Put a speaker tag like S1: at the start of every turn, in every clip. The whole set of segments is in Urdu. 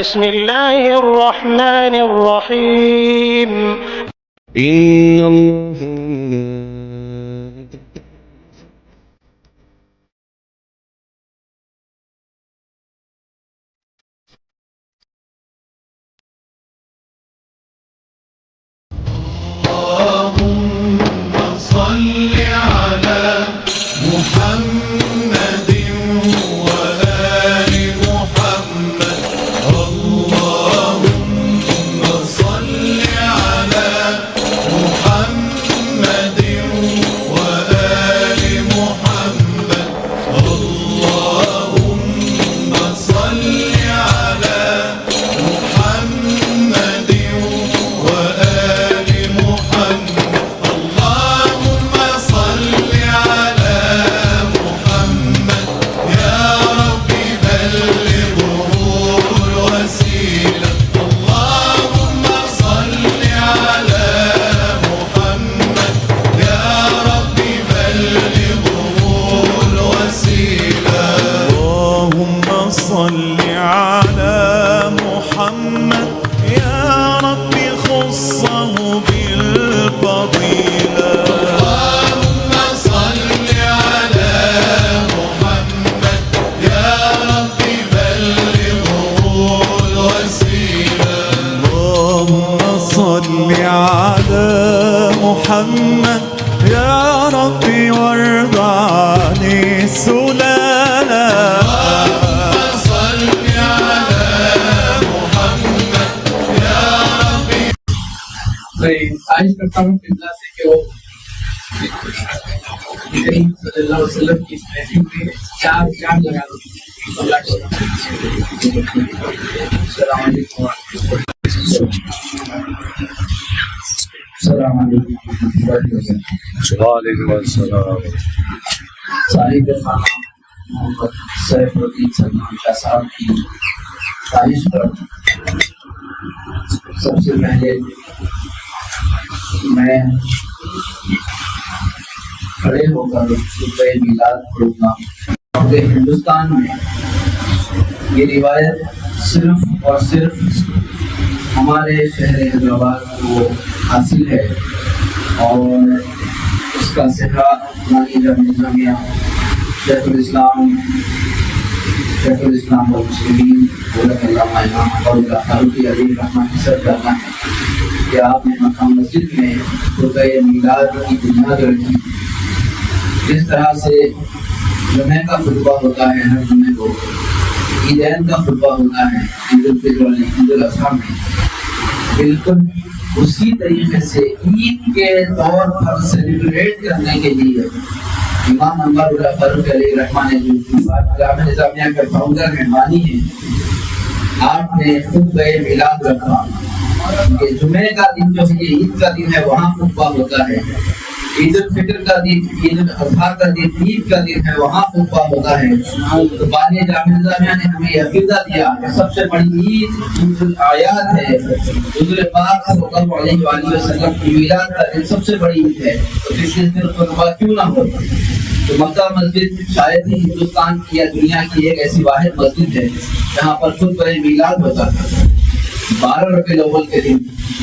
S1: بسم الله الرحمن الرحيم
S2: اللهم صل على محمد وآل محمد. اللهم صل على محمد وآل محمد. اللهم صل على محمد وآل محمد. اللهم صل على محمد يا رب بلغه الوسيلة. اللهم صل على محمد يا رب بلغه الوسيلة. اللهم صل على محمد يا رب خصه بالفضيلة. اللهم صل على محمد يا رب بلغه الوسيلة. اللهم صل على محمد يا رب وارض عن السلالة. اللهم صل على محمد يا رب.
S3: میں خواہش کرتا ہوں قبلہ سے کہ وہ کریم صلی اللہ علیہ وسلم کی اس محفل میں چار چار لگا دو. السلام علیکم السلام علیکم
S4: وعلیکم السلام.
S3: صاحب خانہ محمد سیف الدین سلمان شاہ صاحب کی خواہش پر سب سے پہلے میں کھڑے ہو کر خطبہ میلاد پڑھوں گا. کیونکہ ہندوستان میں یہ روایت صرف اور صرف ہمارے شہر حیدرآباد کو حاصل ہے اور اس کا صحرا مانی نظامیہ شیخ الاسلام والمسلمین دولت علامہ امام اللہ فاروقی علیہ رحمہ حسر کرنا ہے کہ آپ نے مقام مسجد میں خطبہ میلاد کی بنیاد رکھی. جس طرح سے جمعہ کا خطبہ ہوتا ہے ہر جمعے کو، عیدین کا خطبہ ہوتا ہے عید الفطر اور عید الاضحیٰ میں، بالکل اسی طریقے سے عید کے طور پر سیلیبریٹ کرنے کے لیے امام انور اللہ فاروق علیہ رحمہ نے جو جامع نظامیہ کے فاؤنڈر ہیں، بانی ہیں، آپ نے خطبہ میلاد رکھا. کہ جمعے کا دن جو ہے یہ عید کا دن ہے، وہاں خطبہ ہوتا ہے. عید الفطر کا دن، عید الاضحیٰ کا دن، عید کا دن ہے، وہاں خطبہ ہوتا ہے. تو بانی جامع نظامیہ نے ہمیں یہ عقیدہ دیا کہ سب سے بڑی عید عید الاعیاد ہے. حضور پاک صلی اللہ علیہ وآلہ وسلم کی میلاد کا دن سب سے بڑی عید ہے، تو اس دن خطبہ کیوں نہ ہو؟ تو مکہ مسجد شاید ہی ہندوستان کی یا دنیا کی ایک ایسی واحد مسجد ہے جہاں پر خطبہ میلاد ہوتا ہے. 12 ربیع الاول کے دن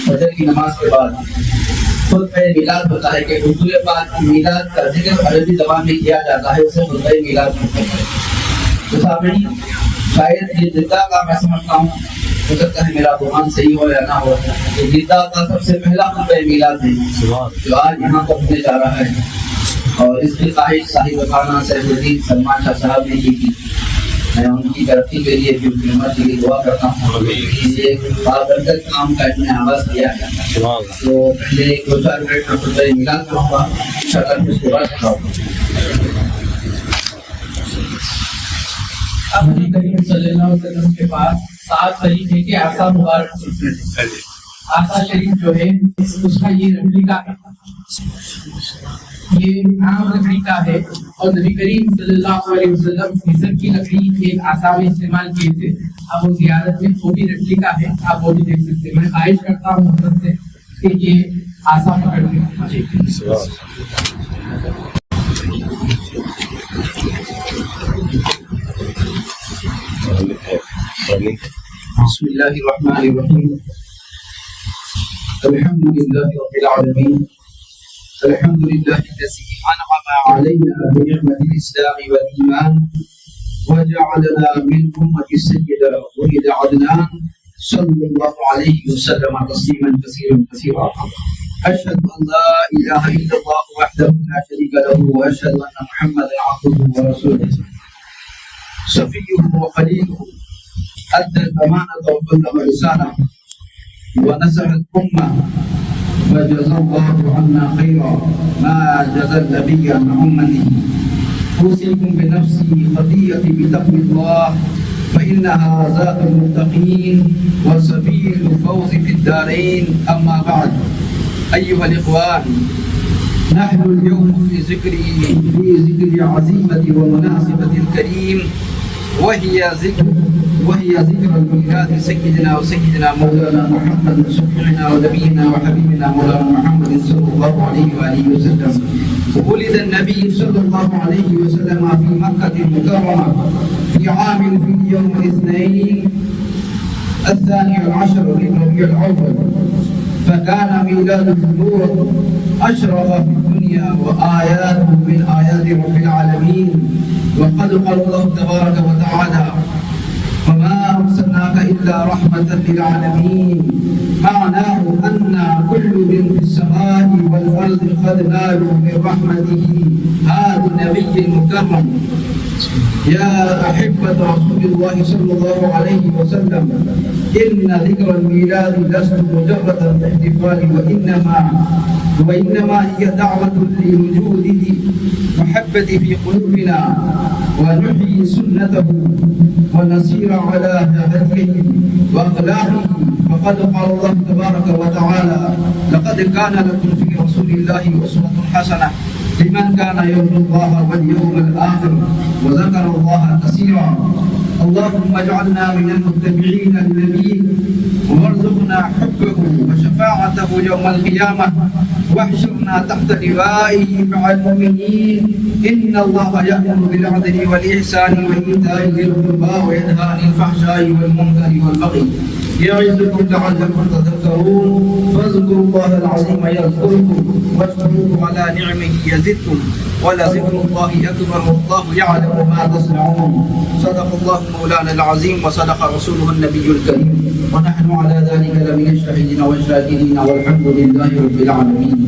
S3: فجر کی نماز کے بعد خطبہ میلاد ہوتا ہے کہ حضور پاک کی میلاد کا ذکر عربی زبان میں کیا جاتا ہے، اسے خطبہ میلاد ہوتا ہے. تو سامعین، شاید یہ جدہ کا میں سمجھتا ہوں، ہو سکتا ہے میرا گمان صحیح ہو یا نہ ہو، یہ جدہ کا سب سے پہلا خطبہ میلاد ہے جو آج یہاں پر ہونے جا رہا ہے. اور اس کی خواہش صاحب خانہ سیف الدین سلمان شاہ صاحب نے کی تھی. میں ان کی ترقی کے لیے بھی خدمت کے لیے دعا کرتا ہوں. یہ بابرکت کام کا اس نے آغاز کیا ہے. تو پہلے 2-4 منٹ میں خطبہ میلاد کروں گا، انشاءاللہ اس کے بعد کھاؤں گا. اب نبی کریم صلی اللہ علیہ وسلم کے پاس 7 طریقے کے عصا مبارک ہیں. عصا شریف جو ہے اس کا یہ ریپلیکا ہے، یہ عام لکڑی کا ہے. اور نبی کریم صلی اللہ علیہ وسلم فیصد کی لکڑی ایک عصا میں استعمال کیے تھے. اب وہ زیارت میں وہ بھی ریپلیکا ہے، آپ وہ بھی دیکھ سکتے ہیں. میں خواہش کرتا ہوں حضرت سے کہ یہ عصا پکڑ لیں. بسم الله الرحمن الرحيم. الحمد لله رب العالمين. الحمد لله الذي أنعم علينا بنعمة الإسلام والإيمان وجعلنا من أمة السيدة ولد عدنان صلى الله عليه وسلم تسليما كثيرا كثيرا. أشهد أن لا إله إلا الله وحده لا شريك له وأشهد أن محمدا عبده ورسوله صفيه وخليله أدى الأمانة وبلغ الرسالة ونصح الأمة فجزى الله عنا خيرا ما جزى النبي عن أمته. أوصيكم بنفسي خطيئة بتقوى الله فإنها ذات المتقين وسبيل الفوز في الدارين. أما بعد أيها الإخوان، نحن اليوم في ذكر عزيمة ومناسبة الكريم وهي ذكر الميلاد سيدنا مولانا محمد شفيعنا ونبينا وحبيبنا مولانا محمد صلى الله عليه وآله وسلم. ولد النبي صلى الله عليه وسلم في مكة المكرمة في عام في يوم الاثنين 12 من ربيع الأول، فكان ميلاده نورا أشرف في الدنيا وآياته من آيات رب العالمين. وقد قال الله تبارك وتعالى: وما أرسلناك إلا رحمة للعالمين. معناه أن كل من في السماء والأرض قد نالوا من رحمته هذا النبي المكرم. يا أحبة رسول الله صلى الله عليه وسلم، إن ذكر الميلاد لست مجرد الاحتفال وإنما هي دعوة لوجود محبة في قلوبنا ونحيي سنته ونسير على هديه وأخلاقه. فقد قال الله تبارك وتعالى: لقد كان لكم في رسول الله أسوة حسنة لمن كان يرجو الله واليوم الآخر وذكر الله كثيرا. اللهم اجعلنا من المتبعين للنبي وارزقنا حبه وشفاعته يوم القيامة واحشرنا تحت لوائه مع المؤمنين. إن الله يأمر بالعدل والإحسان وإيتاء ذي القربى وينهى عن الفحشاء والمنكر والبغي يعظكم لعلكم تذكرون. فاذكروا الله العظيم يذكركم واشكروه على نعمه يزدكم ولذكر الله أكبر والله يعلم ما تصنعون. صدق الله مولانا العظيم وصدق رسوله النبي الكريم، ونحن على ذلك لمن الشاهدين والشاكرين والحمد لله رب العالمين.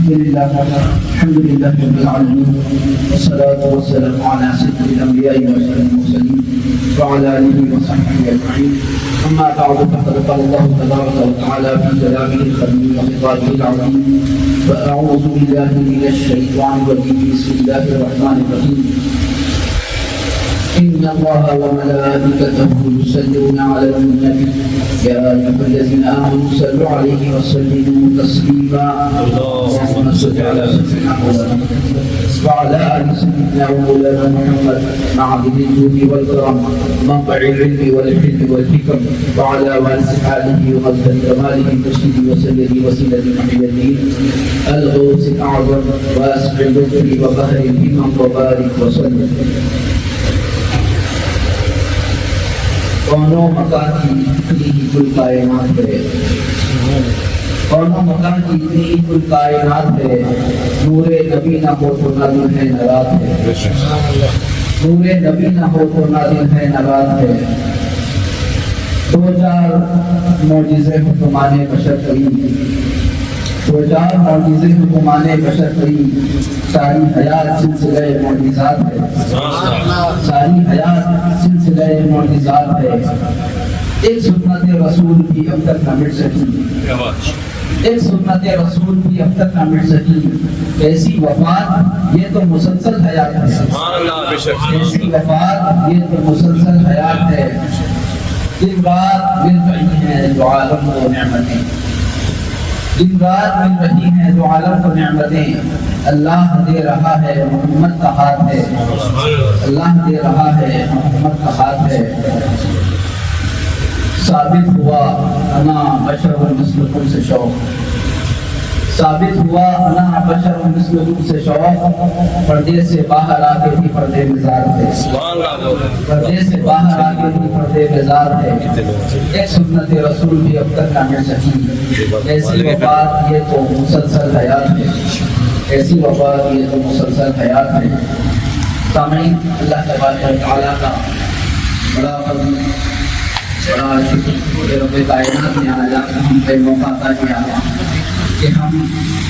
S3: الحمد لله رب العالمين، والصلاة والسلام على سيد الأنبياء وأشرف المرسلين وعلى آله وصحبه أجمعين. أما بعد، فقد قال الله تبارك وتعالى في كلامه الخليل وخطابه العظيم: وأعوذ بالله من الشيطان الرجيم. بسم الله الرحمن الرحيم. إن الله وملائكته يصلون على النبي يا أيها الذين آمنوا صلوا عليه وسلموا تسليما. اللهم صل على سيدنا محمد وعلى آل سيدنا مولانا محمد معبد الجود والكرم منبع العلم والحلم والحكم وعلى وارث آله ومظهر كماله المرشد وسيد وسيلة محيته الغوث الأعظم واسع اللطف وبهر الهمم وبارك وسلم. کونوں مکان کی اتنی ہی کل کائنات ہے، کونوں مکان کی اتنی ہی کل کائنات ہے، نور نبی نہ ہو تو نہ دن ہے نہ رات ہے، نور نبی نہ ہو تو نہ دن ہے نہ رات ہے. 2000 معجزے حکمان بشر کریم، 2000 معجزے حکمان بشر کریم. ساری حیات سلسلہ معجزات ہے، ساری حیات سلسلہ معجزات ہے. ایک سنت رسول بھی اب تک نہ مٹ سکی، ایک سنت رسول بھی اب تک نہ مٹ سکی. ایسی وفات یہ تو مسلسل حیات ہے، ایسی وفات یہ تو مسلسل حیات ہے. دن رات مل رہی ہیں جو عالم کو نعمتیں، دن رات مل رہی ہیں جو عالم کو نعمتیں. اللہ دے رہا ہے محمد کا ہاتھ ہے، اللہ دے رہا ہے محمد کا ہاتھ ہے. ثابت ہوا انا بشر مثلکم سے شوق، ثابت ہوا انا بشر مثلکم سے شوق پردے سے باہر آ کے بھی پردے گزار تھے، پردے سے باہر آ کے بھی پردے گزار تھے، ایک سنت رسول بھی اب تک نہ مل سکی، ایسی وفات یہ تو مسلسل حیات ہے، ایسی وفات یہ تو مسلسل حیات ہے۔ سامعین، اللہ تبارک و تعالیٰ کا بڑا فضل، بڑا شکر کہ رب کائنات نے آج ہم پہ موقع عطا کیا کہ ہم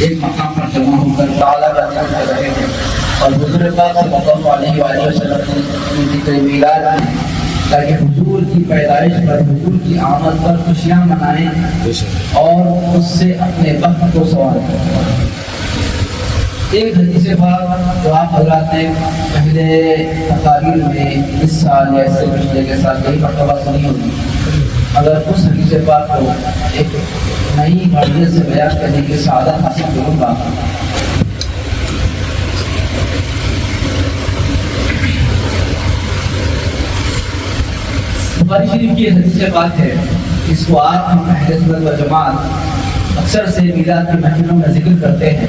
S3: ایک مقام پر جمع ہو کر تعالیٰ کا ذکر کر رہے ہیں اور حضور پاک صلی اللہ علیہ وآلہ وسلم کی ذکر میلاد میں، تاکہ حضور کی پیدائش پر، حضور کی آمد پر خوشیاں منائیں اور اس سے اپنے وقت کو سواریں۔ ایک حدیث پاک جو آپ حضرات نے پہلے تقاریر میں اس سال یا اس سے پچھلے کے ساتھ کئی مرتبہ سنی ہوگی، اگر اس حدیث پاک کو ایک نئی مرضیت سے بیان کرنے کی سعادت حاصل کروں گا۔ بخاری شریف کی حدیث پاک ہے، اس کو آپ ہم اہل سنت و جماعت اکثر سے میلاد کی محفلوں میں ذکر کرتے ہیں۔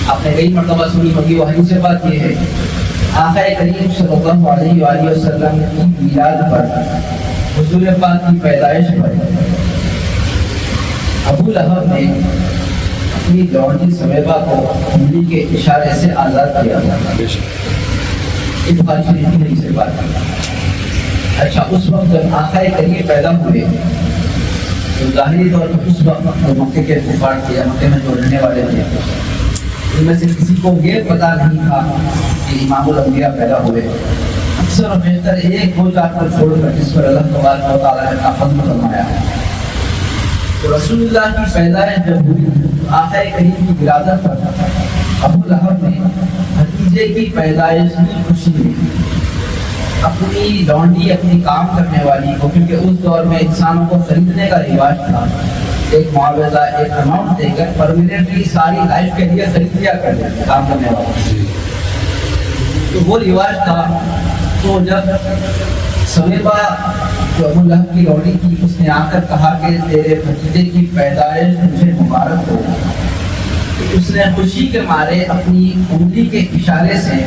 S3: آپ نے کئی مرتبہ سنی ہوگی، وہ حدیث پاک یہ ہے، آقا کریم صلی اللہ علیہ وآلہ وسلم کی میلاد پر، حضور پاک کی پیدائش پر ابو لہب نے اپنی لونڈی سمیبہ کو انگلی کے اشارے سے آزاد کیا تھا۔ یہ بخاری شریف کی حدیث پاک ہے۔ اچھا، اس وقت جب آقا کریم پیدا ہوئے تو ظاہری طور پر اس وقت مکے کے کفار تھے، مکے میں جو رہنے والے تھے، ان میں سے کسی کو یہ پتہ نہیں تھا کہ امام الانبیاء پیدا ہوئے۔ اکثر و بیشتر ایک دو چار پر چھوڑ کر جس پر اللہ تبارک و تعالیٰ نے فضل فرمایا۔ تو رسول اللہ کی پیدائش جب ہوئی، آقا کریم کی ولادت پر ابو لہب نے بھتیجے کی پیدائش کی خوشی میں اپنی لونڈی، اپنی کام کرنے والی کو، کیونکہ اس دور میں انسانوں کو خریدنے کا رواج تھا، ایک معاوضہ، ایک اماؤنٹ دے کر پرماننٹلی ساری لائف کے لیے خرید لیا کرتے تھے کام کرنے والے، تو وہ رواج تھا۔ تو جب سمیبہ جو ابو لہب کی لونڈی تھی، اس نے آ کر کہا کہ تیرے بھتیجے کی پیدائش مجھے مبارک ہو، اس نے خوشی کے مارے اپنی انگلی کے اشارے سے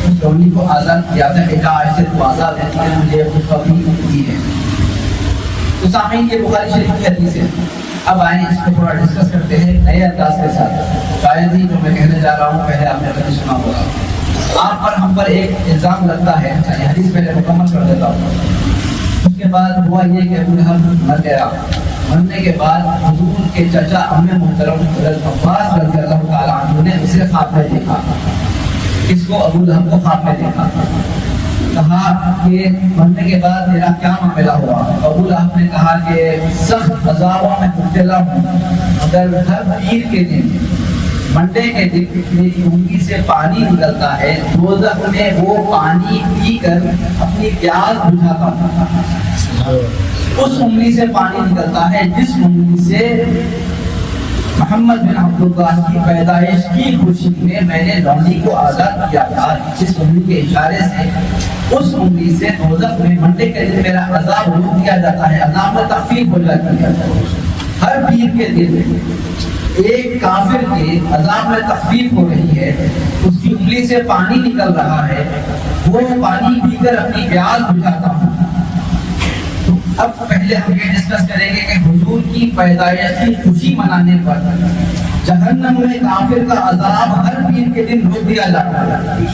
S3: اس لونڈی کو آزاد کیا تھا کہ آج سے تو آزاد ہے، تو نے مجھے خوشخبری دی ہے۔ تو سامعین، یہ بخاری شریف کی حدیث ہے۔ اب آئیں اس کو تھوڑا ڈسکس کرتے ہیں نئے انداز کے ساتھ۔ شاید ہی جو میں کہنے جا رہا ہوں پہلے آپ نے کبھی سنا ہوگا۔ آپ پر ہم پر ایک الزام لگتا ہے، یہ حدیث پہلے مکمل کر دیتا ہوں۔ اس کے بعد ہوا یہ کہ ابو لہب مر گیا، مرنے کے بعد حضور کے چچا ام محترم حضرت عباس رضی اللہ تعالیٰ عنہ نے اسے خواب میں دیکھا، اس کو ابو لہب کو خواب میں دیکھا، کہا کہ مرنے کے بعد میرا کیا معاملہ ہوا؟ ابو لہب نے کہا کہ سخت عذابوں میں مبتلا ہوں، مگر ہر پیر کے دن، منڈے کے دن میری انگلی سے پانی نکلتا ہے، دوزخ میں وہ پانی پی کر اپنی پیاس بجھاتا ہوں۔ اس انگلی سے پانی نکلتا ہے جس انگلی سے محمد بن عبداللہ کی پیدائش کی خوشی میں نے لونڈی کو آزاد کیا تھا، جس انگلی کے اشارے سے اس انگلی سے دوزخ میں منڈے کے دن میرا عذاب روک دیا جاتا ہے، عذاب میں تخفیف ہو جاتی ہے۔ ہر پیر کے دن ایک کافر کے عذاب میں تخفیف ہو رہی ہے، اس کی انگلی سے پانی نکل رہا ہے، وہ پانی پی کر اپنی پیاس بجھاتا ہوں۔ اب پہلے ہم یہ ڈسکس کریں گے کہ حضور کی پیدائش کی خوشی منانے پر جہنم میں کافر کا عذاب ہر پیر کے دن روک دیا جاتا ہے،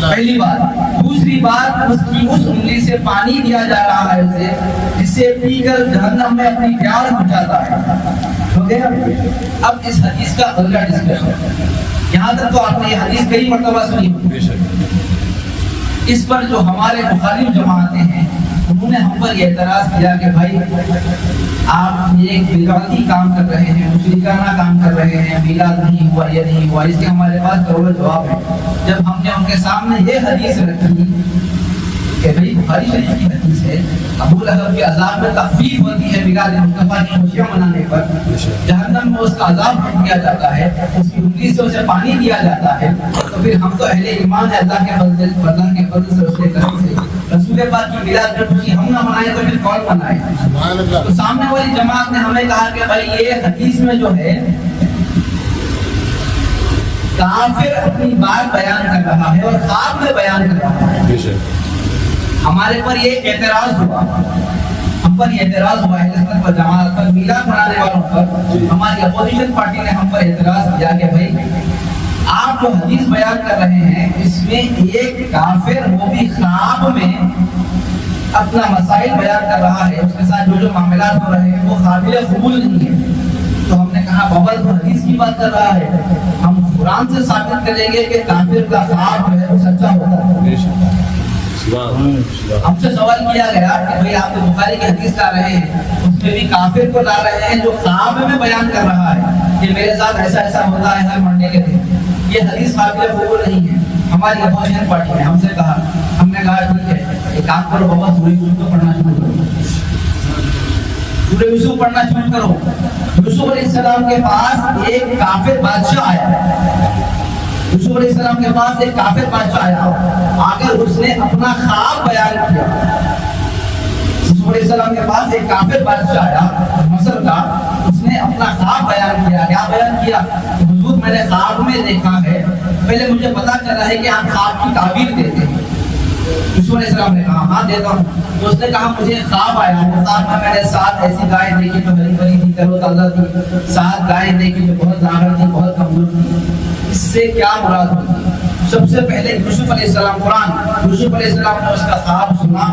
S3: پہلی بات۔ دوسری بات، اس کی اس انگلی سے پانی دیا جا رہا ہے اسے، جس سے پی کر جہنم میں اپنی پیاس بجھاتا ہے۔ اب اس حدیث کا اگلا ڈسکشن، یہاں تک تو آپ نے یہ حدیث کئی مرتبہ سنی ہوگی، اس پر جو ہمارے مخالف جماعتیں ہیں انہوں نے ہم پر یہ اعتراض کیا کہ بھائی آپ ایک بدعتی کام کر رہے ہیں، مشرکانہ کام کر رہے ہیں، میلاد نہیں ہوا، یہ نہیں ہوا۔ اس کے ہمارے پاس کروڑوں جواب ہے۔ جب ہم نے ان کے سامنے یہ حدیث رکھی کہ بھائی بخاری شریف کی حدیث ہے، ابو لہب کے عذاب میں تخفیف ہوتی ہے میلاد مصطفیٰ کی خوشیاں منانے پر، جہنم میں اس کا عذاب روک دیا جاتا ہے، اس کی انگلی سے اسے پانی دیا جاتا ہے، تو پھر ہم تو اہل ایمان ہے، اللہ کے فضل سے، اس کے کرم سے رسول پاک کی میلاد کی خوشی ہم نہ منائیں تو پھر کون منائے؟ تو سامنے والی جماعت نے ہمیں کہا کہ بھائی یہ حدیث میں جو ہے کافر اپنی بات بیان کر رہا ہے اور خواب میں بیان کر رہا ہے. ہمارے پر یہ اعتراض ہوا، ہم پر یہ اعتراض ہوا اہل سنت والجماعت پر، میلاد منانے والوں پر. ہماری اپوزیشن پارٹی نے ہم پر اعتراض کیا کہ بھائی آپ جو حدیث بیان کر رہے ہیں اس میں ایک کافر وہ بھی خواب میں اپنا مسائل بیان کر رہا ہے، اس کے ساتھ جو معاملات ہو رہے ہیں وہ قابل قبول نہیں ہے. تو ہم نے کہا بابا تو حدیث کی بات کر رہا ہے، ہم قرآن سے ثابت کریں گے کہ کافر کا خواب جو ہے وہ سچا ہوتا ہے. ہم سے سوال کیا گیا کہ بھئی آپ بخاری کی حدیث لا رہے ہیں، اس میں بھی کافر کو لا رہے ہیں جو خواب میں بیان کر رہا ہے کہ میرے ساتھ ایسا ایسا ہوتا ہے ہر مرنے کے دن. یہ حدیث قابل قبول نہیں ہے. ہماری اپوزیشن پارٹی نے ہم سے کہا، ہم نے کہا ٹھیک ہے ایک کام کرو بابا سورہ یوسف کو پڑھنا شروع کرو، سورہ یوسف پڑھنا شروع کرو. یوسف علیہ السلام کے پاس ایک کافر بادشاہ آیا، یوسف علیہ السلام کے پاس ایک کافر بادشاہ آیا، آ کر اس نے اپنا خواب بیان کیا. یوسف علیہ السلام کے پاس ایک کافر بادشاہ آیا مصر کا، اس نے اپنا خواب بیان کیا. کیا بیان کیا؟ حضور میں نے خواب میں دیکھا ہے، پہلے مجھے پتا چلا ہے کہ آپ خواب کی تعبیر دیتے ہیں. یوسف علیہ السلام نے کہا ہاں دیتا ہوں. تو اس نے کہا مجھے خواب آیا، خواب میں نے 7 ایسی گائیں دیکھی جو ہری بھری تھی، تر و تازہ تھی، 7 گائیں دیکھی جو بہت لاغر تھی، بہت کمزور تھی. اس سے کیا مراد ہوتی؟ سب سے پہلے یوسف علیہ السلام، قرآن، یوسف علیہ السلام نے اس کا خواب سنا،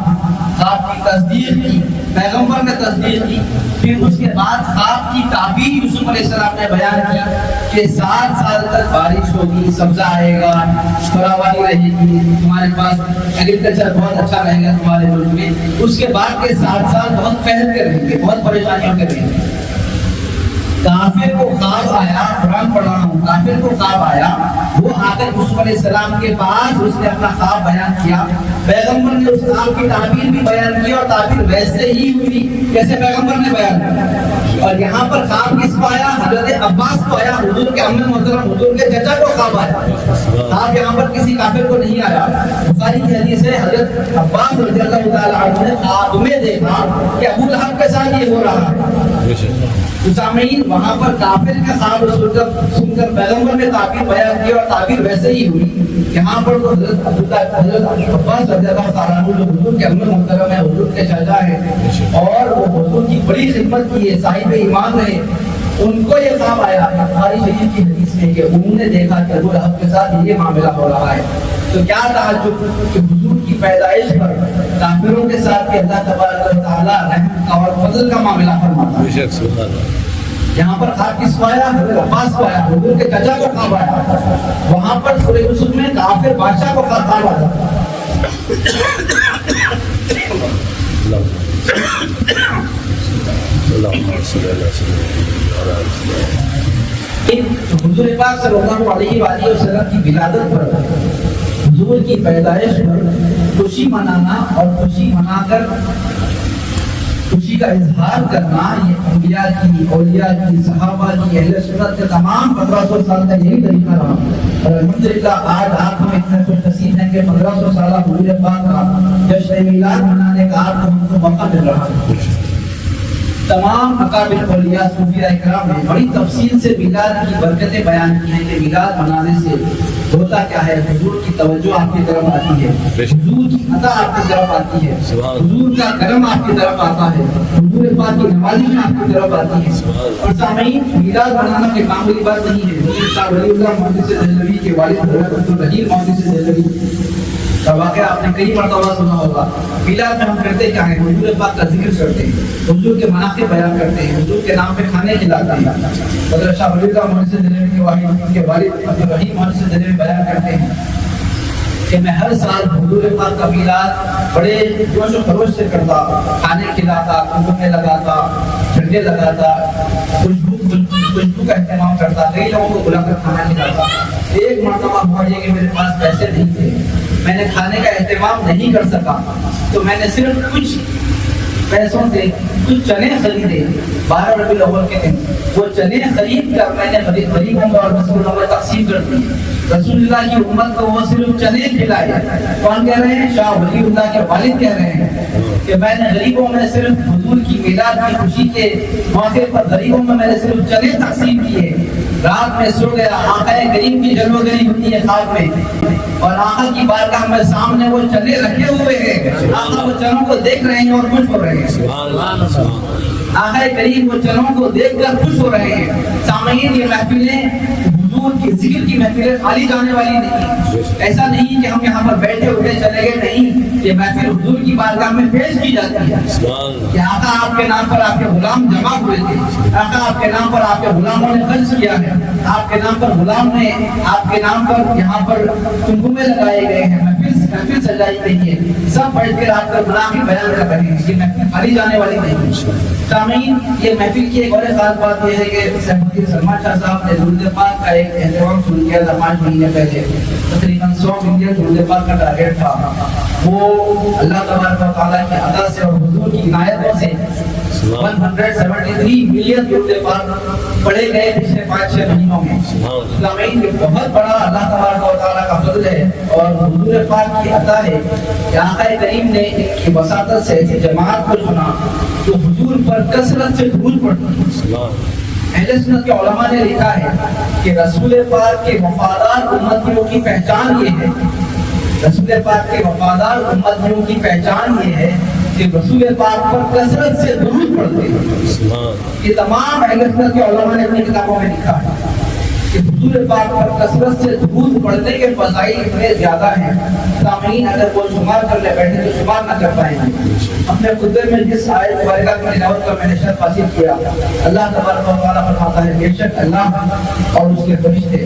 S3: خواب کی تصدیق کی، پیغمبر نے تصدیق کی. پھر اس کے بعد خواب کی تعبیر یوسف علیہ السلام نے بیان کی کہ 7 سال تک بارش ہوگی، سبزہ آئے گا، فراوانی رہے گی، تمہارے پاس ایگریکلچر بہت اچھا رہے گا تمہارے ملک میں. اس کے بعد کے 7 سال بہت قحط کے رہیں گے، بہت پریشانیوں کے رہیں گے. کافر کو خواب آیا، قرآن پڑھ رہا ہوں، کافر کو خواب آیا، وہ آ کر یوسف علیہ السلام کے پاس اس نے اپنا خواب بیان کیا. پیغمبر نے اس خواب کی تعبیر بھی بیان کی اور تعبیر ویسے ہی ہوئی جیسے پیغمبر نے بیان کی. اور یہاں پر خواب کس کو آیا؟ حضرت عباس کو آیا، حضور کے عم محترم حضور کے چچا کو خواب آیا. خواب یہاں پر کسی کافر کو نہیں آیا. بخاری کی حدیث ہے حضرت عباس رضی اللہ تعالیٰ عنہ نے خواب میں دیکھا کہ ابو لہب کے ساتھ یہ ہو رہا ہے. سامعین وہاں پر کافر کا خواب سن کر پیغمبر نے تعبیر بیان کی اور تعبیر ویسے ہی ہوئی. یہاں پر تو حضرت عباس رضی اللہ تعالیٰ عنہ جو حضور کے عم محترم ہے، حضور کے چچا ہے اور وہ حضور کی بڑی خدمت کی ہے، صاحب ایمان رہے، ان کو یہ خواب آیا بخاری شریف کی حدیث میں کہ انہوں نے دیکھا کہ ابو لہب کے ساتھ یہ معاملہ ہو رہا ہے. تو کیا تعجب کہ حضور کی پیدائش پر کافروں کے ساتھ کہ اللہ تبارک و تعالیٰ رحمت اور فضل کا معاملہ فرماتا ہے. یہاں پر خواب کس کو آیا؟ حضرت عباس کو آیا، حضور کے چچا کو خواب آیا. وہاں پر سورہ یوسف میں کافر بادشاہ کو خواب آیا. حضور پاک صلی اللہ علیہ وآلہ وسلم کی ولادت پر، حضور کی پیدائش پر خوشی منانا اور خوشی منا کر خوشی کا اظہار کرنا یہ انبیاء کی، اولیاء کی، صحابہ کی، اہل سنت کے تمام 1500 سال کا یہی طریقہ رہا. اور الحمدللہ آج آپ ہم اتنے خوش نصیب ہیں کہ 1500 سالہ حضور پاک کا جشن میلاد منانے کا آپ کو ہم کو موقع مل رہا ہے. تمام اکابر اولیاء صوفیاء اکرام نے بڑی تفصیل سے میلاد کی برکتیں بیان کی ہیں کہ میلاد منانے سے ہوتا کیا ہے. حضور کی توجہ آپ کی طرف آتی ہے، حضور کی عطا آپ کی طرف آتی ہے، حضور کا کرم آپ کی طرف آتا ہے، حضور پاک کی نوازش آپ کی طرف آتی ہے. اور سامعین میلاد منانا کوئی معمولی بات نہیں ہے. حضور صاحب ولی اللہ محدث دہلوی کے والد حضرت عبدالرحیم محدث دہلوی کا واقعہ آپ نے کئی مرتبہ سنا ہوگا. میلاد میں ہم کرتے کیا ہیں؟ حضور پاک کا ذکر کرتے ہیں، حضور کے مناقب بیان کرتے ہیں، حضور کے نام پہ کھانے کھلاتے ہیں. حضرت شاہ ولی اللہ محدث دہلوی کے والد عبدالرحیم محدث دہلوی بیان کرتے ہیں کہ میں ہر سال حضور پاک کا میلاد بڑے جوش و خروش سے کرتا، کھانے کھلاتا، کنکمے لگاتا، جھنڈے لگاتا، خوشبو کا اہتمام کرتا، کئی لوگوں کو بلا کر کھانا کھلاتا. ایک مرتبہ ہوا یہ کہ میرے پاس پیسے نہیں تھے، میں نے کھانے کا اہتمام نہیں کر سکا، تو میں نے صرف کچھ پیسوں سے کچھ چنے خریدے 12 ربیع الاول کے دن. وہ چنے خرید کر میں نے غریبوں کو اور مسکینوں کو تقسیم کر دی. رسول اللہ کی امت کو وہ صرف چنے کھلائے. کون کہہ رہے ہیں؟ شاہ ولی اللہ کے والد کہہ رہے ہیں کہ میں نے غریبوں میں صرف حضور حضور کی میلاد کی خوشی کے موقع پر غریبوں میں نے صرف چنے تقسیم کیے، رات میں سو گیا، آقا کریم کی جلوگری ہوتی ہے خواب میں، اور آقا کی بارگاہ میں سامنے وہ چنے رکھے ہوئے ہیں، آقا وہ چنوں کو دیکھ رہے ہیں اور خوش ہو رہے ہیں، آقا کریم وہ چنوں کو دیکھ کر خوش ہو رہے ہیں۔ سامعین، یہ محفلیں حضور کی ذکر کی محفلیں خالی جانے والی نہیں، ایسا نہیں کہ ہم یہاں پر بیٹھے ہوئے چلے گئے، نہیں، یہ محفل حضور کی بارگاہ میں پیش کی جاتی ہے کہ آقا آپ کے نام پر آپ کے غلام جمع ہوئے تھے، آقا آپ کے نام پر آپ کے غلاموں نے خرچ کیا ہے، آپ کے نام پر غلام نے آپ کے نام پر یہاں پر تنگمے لگائے گئے ہیں، محفل سجائی گئی ہے، سب بیٹھ کر آپ کا گناہ کی بیان کر رہے ہیں، یہ محفل خالی جانے والی نہیں۔ سامعین، یہ محفل کی ایک اور خاص بات یہ ہے کہ سید سلمان شاہ صاحب نے درود پاک کا ایک اہتمام شروع کیا تھا 5 مہینے پہلے، تقریباً 100 ملین درود پاک کا ٹارگیٹ تھا، وہ اللہ تبارک و تعالیٰ کی عطا سے اور حضور کی عنایتوں سے 173 ملین درود پاک پڑھے گئے پچھلے 5-6 مہینوں میں۔ سامعین، یہ بہت بڑا اللہ تبارک و تعالیٰ کا فضل ہے اور حضور پاک کی عطا ہے کہ آقا کریم نے ان کی وساطت سے ایسی جماعت کو چنا جو حضور پر کثرت سے درود پڑھتی ہے۔ اہل سنت کے علماء نے لکھا ہے کہ رسول پاک کے وفادار امتیوں کی پہچان یہ ہے، رسول پاک کے وفادار امتیوں کی پہچان یہ ہے کہ رسول پاک پر کثرت سے درود پڑھتے ہیں۔ یہ تمام اہل سنت کے علماء نے اپنی کتابوں میں لکھا ہے کہ حضور پاک پر کثرت سے درود پڑھنے کے فضائل اتنے زیادہ ہیں، سامعین اگر وہ شمار کر لے بیٹھے تو شمار نہ کر پائیں گے۔ اپنے خطبے میں جس آیت مبارکہ کی تلاوت کا میں نے شرف حاصل کیا، اللہ تبارک و تعالیٰ فرماتا ہے بے شک اللہ اور اس کے فرشتے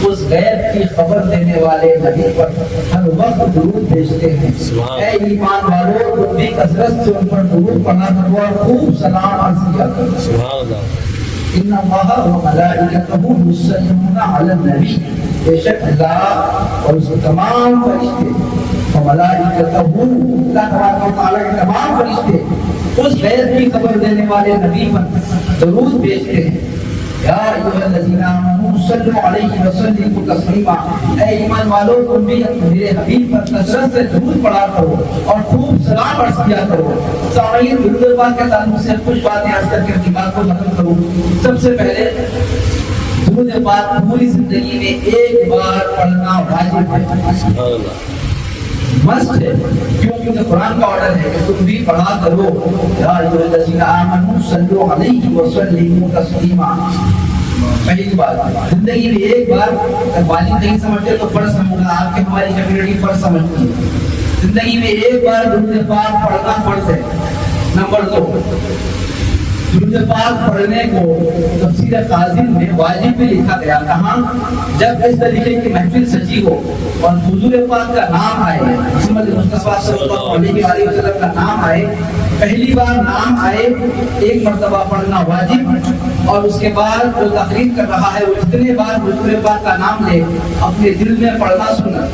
S3: اس غیب کی خبر دینے والے نبی پر ہر وقت درود بھیجتے ہیں۔ اے ایمان والو، تم بھی کثرت سے ان پر درود پڑھا کرو اور خوب سلام عرض کیا کرو۔ ان اللہ و ملائکتہ یصلون علی النبی، بے شک اللہ اور اس کے تمام فرشتے و ملائکتہ، اللہ تبارک و تعالیٰ کے تمام فرشتے اس غیب کی خبر دینے والے نبی پر درود بھیجتے ہیں۔ یا ایھا الذین آمنوا صلوا علیہ وسلموا تسلیما، اے ایمان والو تم بھی میرے حبیب پر کثرت سے درود پڑھا کرو اور خوب سلام عرض کیا کرو۔ سامعین، درود پاک کے تعلق سے کچھ باتیں عرض کر کے اپنی بات کو ختم کروں۔ سب سے پہلے درود پاک پوری زندگی میں ایک بار پڑھنا واجب ہے، مست ہے، کیونکہ قرآن کا آرڈر ہے کہ تم بھی پڑھا کرو۔ یا ایھا الذین آمنوا صلوا علیہ وسلموا تسلیما۔ پہلی بات، زندگی میں ایک بار، والد نہیں سمجھتے تو فرض سمجھنا، آپ کی ہماری کمیونٹی فرض سمجھتی ہے، زندگی میں ایک بار درود پاک پڑھنا فرض ہے۔ نمبر 2، درود پاک پڑھنے کو تفسیر قاضی میں واجب بھی لکھا گیا، کہاں؟ جب اس طریقے کی محفل سجی ہو اور حضور پاک کا نام آئے، محمد مصطفیٰ صلی اللہ علیہ وسلم کا نام آئے، پہلی بار نام آئے ایک مرتبہ پڑھنا واجب، اور اس کے بعد جو تقریر کر رہا ہے وہ جتنے بار حضور پاک کا نام لے اپنے دل میں پڑھنا سننا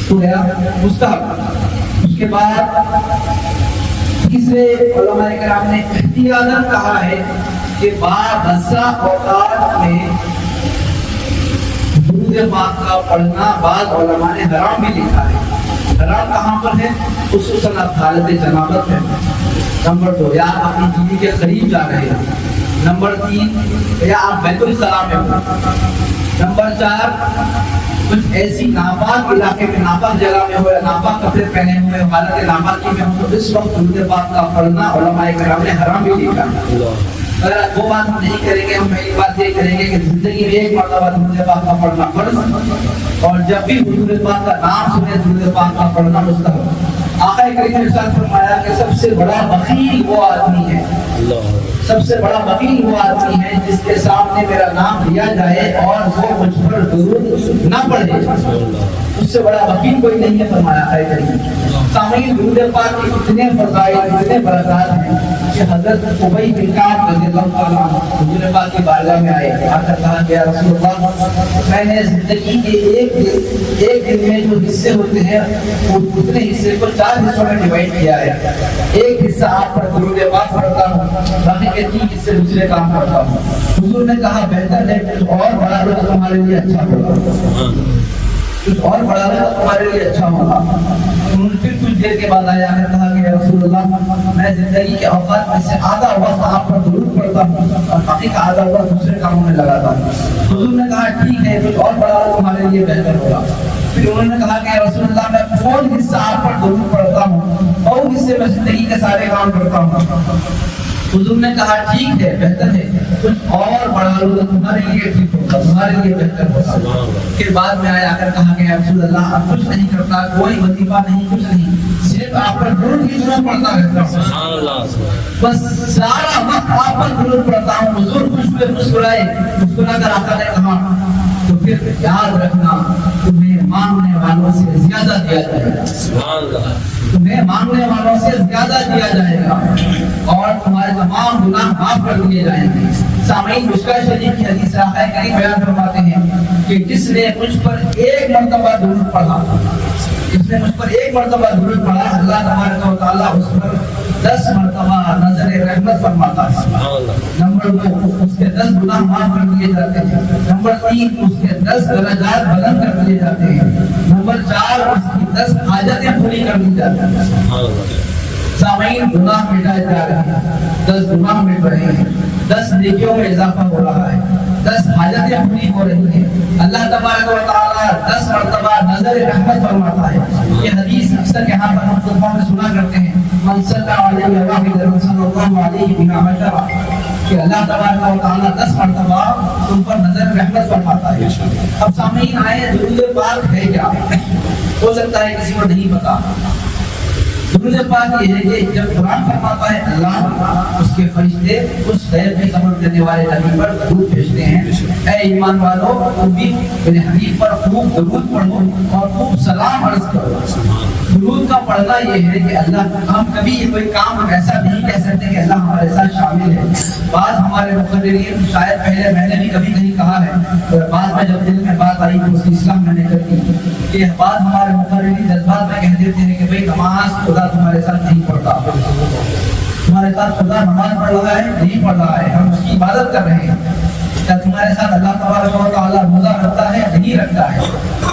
S3: تو گیا مستحب۔ اس کے بعد تیسرے علماء کرام نے احتیاطاً کہا ہے کہ بعض اوقات میں درود پاک کا پڑھنا بعض علماء نے حرام بھی لکھا ہے۔ حرام کہاں پر ہے؟ خصوصاً آپ حالت جنابت ہے۔ نمبر 2، یا آپ اپنی بیوی کے قریب جا رہے ہیں۔ نمبر 3، یا آپ بیت الخلاء میں ہو۔ نمبر 4، کچھ ایسی ناپاک علاقے میں، ناپاک جگہ میں ہو یا ناپاک کپڑے پہنے ہوئے حالت ناپاکی میں ہو، تو اس وقت درود پاک کا پڑھنا علماء کرام نے حرام بھی لکھا۔ اگر وہ بات ہم نہیں کریں گے، ہم پہلی بات یہ کریں گے کہ زندگی میں ایک مرتبہ درود پاک کا پڑھنا فرض، اور جب بھی حضور پاک کا نام سنے درود پاک کا پڑھنا مستحب۔ آقا کریم نے ارشاد فرمایا کہ سب سے بڑا بخیل وہ آدمی ہے، سب سے بڑا بخیل وہ آدمی ہے جس کے سامنے میرا نام لیا جائے اور وہ مجھ پر درود نہ پڑھے، اس سے بڑا بخیل کوئی نہیں ہے، فرمایا آقا کریم۔ سامعین، درود پاک کے اتنے فضائل، اتنے برکات ہیں کہ حضرت ابی بن کعب رضی اللہ تعالیٰ عنہ حضور پاک کی بارگاہ میں آئے، آ کر کہا کہ یا رسول اللہ، میں نے زندگی کے ایک دن میں جو حصے ہوتے ہیں اتنے حصے کو 4 حصوں میں ڈیوائڈ کیا ہے۔ ایک حصہ آپ پر درود پاک پڑھتا ہوں، باقی کے 3 حصے دوسرے کام کرتا ہوں۔ حضور نے کہا بہتر ہے کچھ اور بڑھا لو تو تمہارے لیے اچھا ہوگا، کچھ اور بڑھا لو تو تمہارے لیے اچھا ہوگا۔ پھر کچھ دیر کے بعد آیا ہے، کہا کہ یا رسول اللہ میں زندگی کے اوقات میں سے آدھا وقت آپ پر درود پڑھتا ہوں اور باقی کا آدھا وقت دوسرے کاموں میں لگاتا ہوں۔ حضور نے کہا ٹھیک ہے، کچھ اور بڑھا لو تمہارے لیے بہتر ہوگا۔ پھر انہوں نے کہا کہ یا رسول اللہ میں فوری حصہ آپ پر درود پڑھتا ہوں اور حصے میں زندگی کے سارے کام کرتا ہوں۔ حضور نے کہا ٹھیک ہے، بہتر ہے، کچھ اور بڑھا لو تو تمہارے لیے ٹھیک ہوگا، تمہارے لیے بہتر ہوگا۔ پھر بعد میں آیا کر کہا کہ یا رسول اللہ اب کچھ نہیں کرتا، کوئی وظیفہ نہیں، کچھ نہیں، صرف آپ پر درود ہی درود پڑھتا رہتا ہوں، بس سارا وقت آپ پر درود پڑھتا ہوں۔ حضور خوش پہ مسکرائے، مسکرا کر آقا نے کہا تو پھر یاد رکھنا تمہیں مانگنے والوں سے زیادہ دیا جائے گا، تمہیں مانگنے والوں سے زیادہ دیا جائے گا اور تمہارے تمام گناہ معاف کر دیے جائیں گے۔ سامعین، مشکل شریف کی حدیث آقا کریم بیان فرماتے ہیں کہ جس نے مجھ پر ایک مرتبہ درود پڑھا، جس نے مجھ پر ایک مرتبہ درود پڑھا، اللہ تبارک و تعالیٰ اس پر 10 مرتبہ نظر رحمت فرماتا ہے۔ نمبر 2، اس کے 10 گناہ معاف کر دیے جاتے ہیں۔ نمبر 3، اس کے 10 درجات بلند کر دیے جاتے ہیں۔ نمبر 4، اس کی 10 حاجتیں پوری کر دی جاتی ہیں۔ سامعین، گناہ مٹائے جا رہے ہیں، 10 گناہ مٹ رہے ہیں، 10 نیکیوں میں اضافہ ہو رہا ہے، 10 حاجتیں پوری ہو رہی ہیں۔ اللہ تبارک و تعالیٰ 10 مرتبہ نظر رحمت فرماتا ہے۔ یہ حدیث اکثر یہاں پر ہم خطبوں میں سنا کرتے ہیں، من صلی علیہ وآلہ صلی اللہ علیہ بنا عشرہ، کہ اللہ تبارک و تعالیٰ 10 مرتبہ تم پر نظر رحمت فرماتا ہے۔ اب سامعین آئے، درود پاک ہے کیا؟ ہو سکتا ہے کسی کو نہیں پتا۔ درود پاک یہ ہے کہ جب قرآن فرماتا ہے اللہ، اس کے فرشتے اس غیب میں خبر دینے والے نبی پر درود بھیجتے ہیں، اے ایمان والو تم بھی میرے حبیب پر خوب درود پڑھو اور خوب سلام عرض کرو۔ درود کا پڑھنا یہ ہے کہ اللہ، ہم کبھی کوئی کام ایسا نہیں کہہ سکتے کہ اللہ ہمارے ساتھ شامل ہے۔ بعض ہمارے مقررین، شاید پہلے میں نے بھی کبھی کہیں کہا ہے، بعد میں جب دل میں بات آئی تو اس کی اصلاح میں نے کر دی کہ بعض ہمارے مقررین جذبات میں کہہ دیتے ہیں کہ بھئی نماز خدا تمہارے ساتھ نہیں پڑھتا، تمہارے ساتھ خدا نماز پڑھ رہا ہے نہیں پڑھ رہا ہے، ہم اس کی عبادت کر رہے ہیں۔ کیا تمہارے ساتھ اللہ تبارک و تعالیٰ روزہ رکھتا ہے نہیں رکھتا ہے؟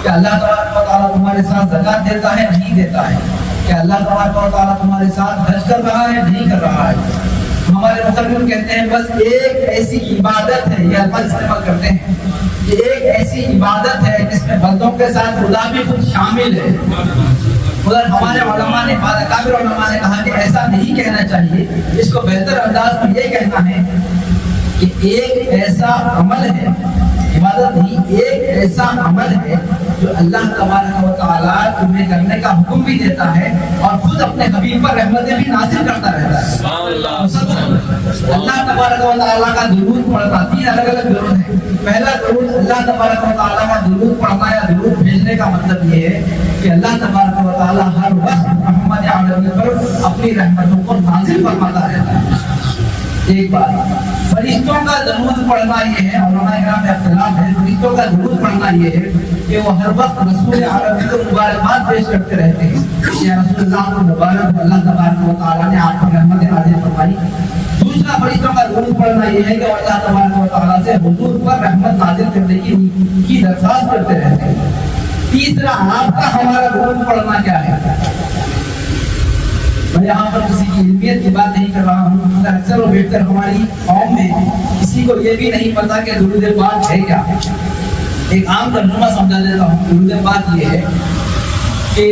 S3: کیا اللہ تبارک و تعالیٰ تمہارے ساتھ زکوٰۃ دیتا ہے نہیں دیتا ہے؟ کیا اللہ تبارک و تعالیٰ تمہارے ساتھ حج کر رہا ہے نہیں کر رہا ہے؟ ہمارے مقرر کہتے ہیں بس ایک ایسی عبادت ہے، یہ الفاظ استعمال کرتے ہیں، یہ ایک ایسی عبادت ہے جس میں بندوں کے ساتھ خدا بھی خود شامل ہے۔ مگر ہمارے علماء نے، بعض اکابر علماء نے کہا کہ ایسا نہیں کہنا چاہیے، اس کو بہتر انداز میں یہ کہنا ہے کہ ایک ایسا عمل ہے، عبادت نہیں، ایک ایسا عمل ہے جو اللہ تبارک و تعالیٰ تمہیں کرنے کا حکم بھی دیتا ہے اور خود اپنے حبیب پر رحمتیں بھی نازل کرتا رہتا ہے۔ اللہ تبارک و تعالیٰ کا درود پڑھنا، 3 الگ الگ درود ہیں۔ پہلا درود اللہ تبارک و تعالیٰ کا درود پڑھنا یا درود بھیجنے کا مطلب یہ ہے کہ اللہ تبارک و تعالیٰ ہر وقت محمد عربی پر اپنی رحمتوں کو نازل فرماتا رہتا ہے۔ ایک بات، فرشتوں کا درود پڑھنا یہ ہے، علماء کرام میں اختلاف ہے، فرشتوں کا درود پڑھنا یہ ہے کہ وہ ہر وقت رسول عربی کو مبارکباد پیش کرتے رہتے ہیں، یا رسول اللہ کو مبارک، اللہ تبارک و تعالیٰ نے آپ پر رحمت نازل فرمائی۔ دوسرا فرشتوں کا درود پڑھنا یہ ہے کہ وہ اللہ تبارک و تعالیٰ سے حضور پر رحمت نازل کرنے کی درخواست کرتے رہتے ہیں۔ تیسرا، آپ کا ہمارا درود پڑھنا کیا ہے؟ میں یہاں پر کسی کی علمیت کی بات نہیں کر رہا ہوں، اکثر و بیشتر ہماری قوم میں کسی کو یہ بھی نہیں پتا کہ درود پاک ہے کیا۔ ایک عام ترجمہ سمجھا دیتا ہوں، درود پاک یہ ہے کہ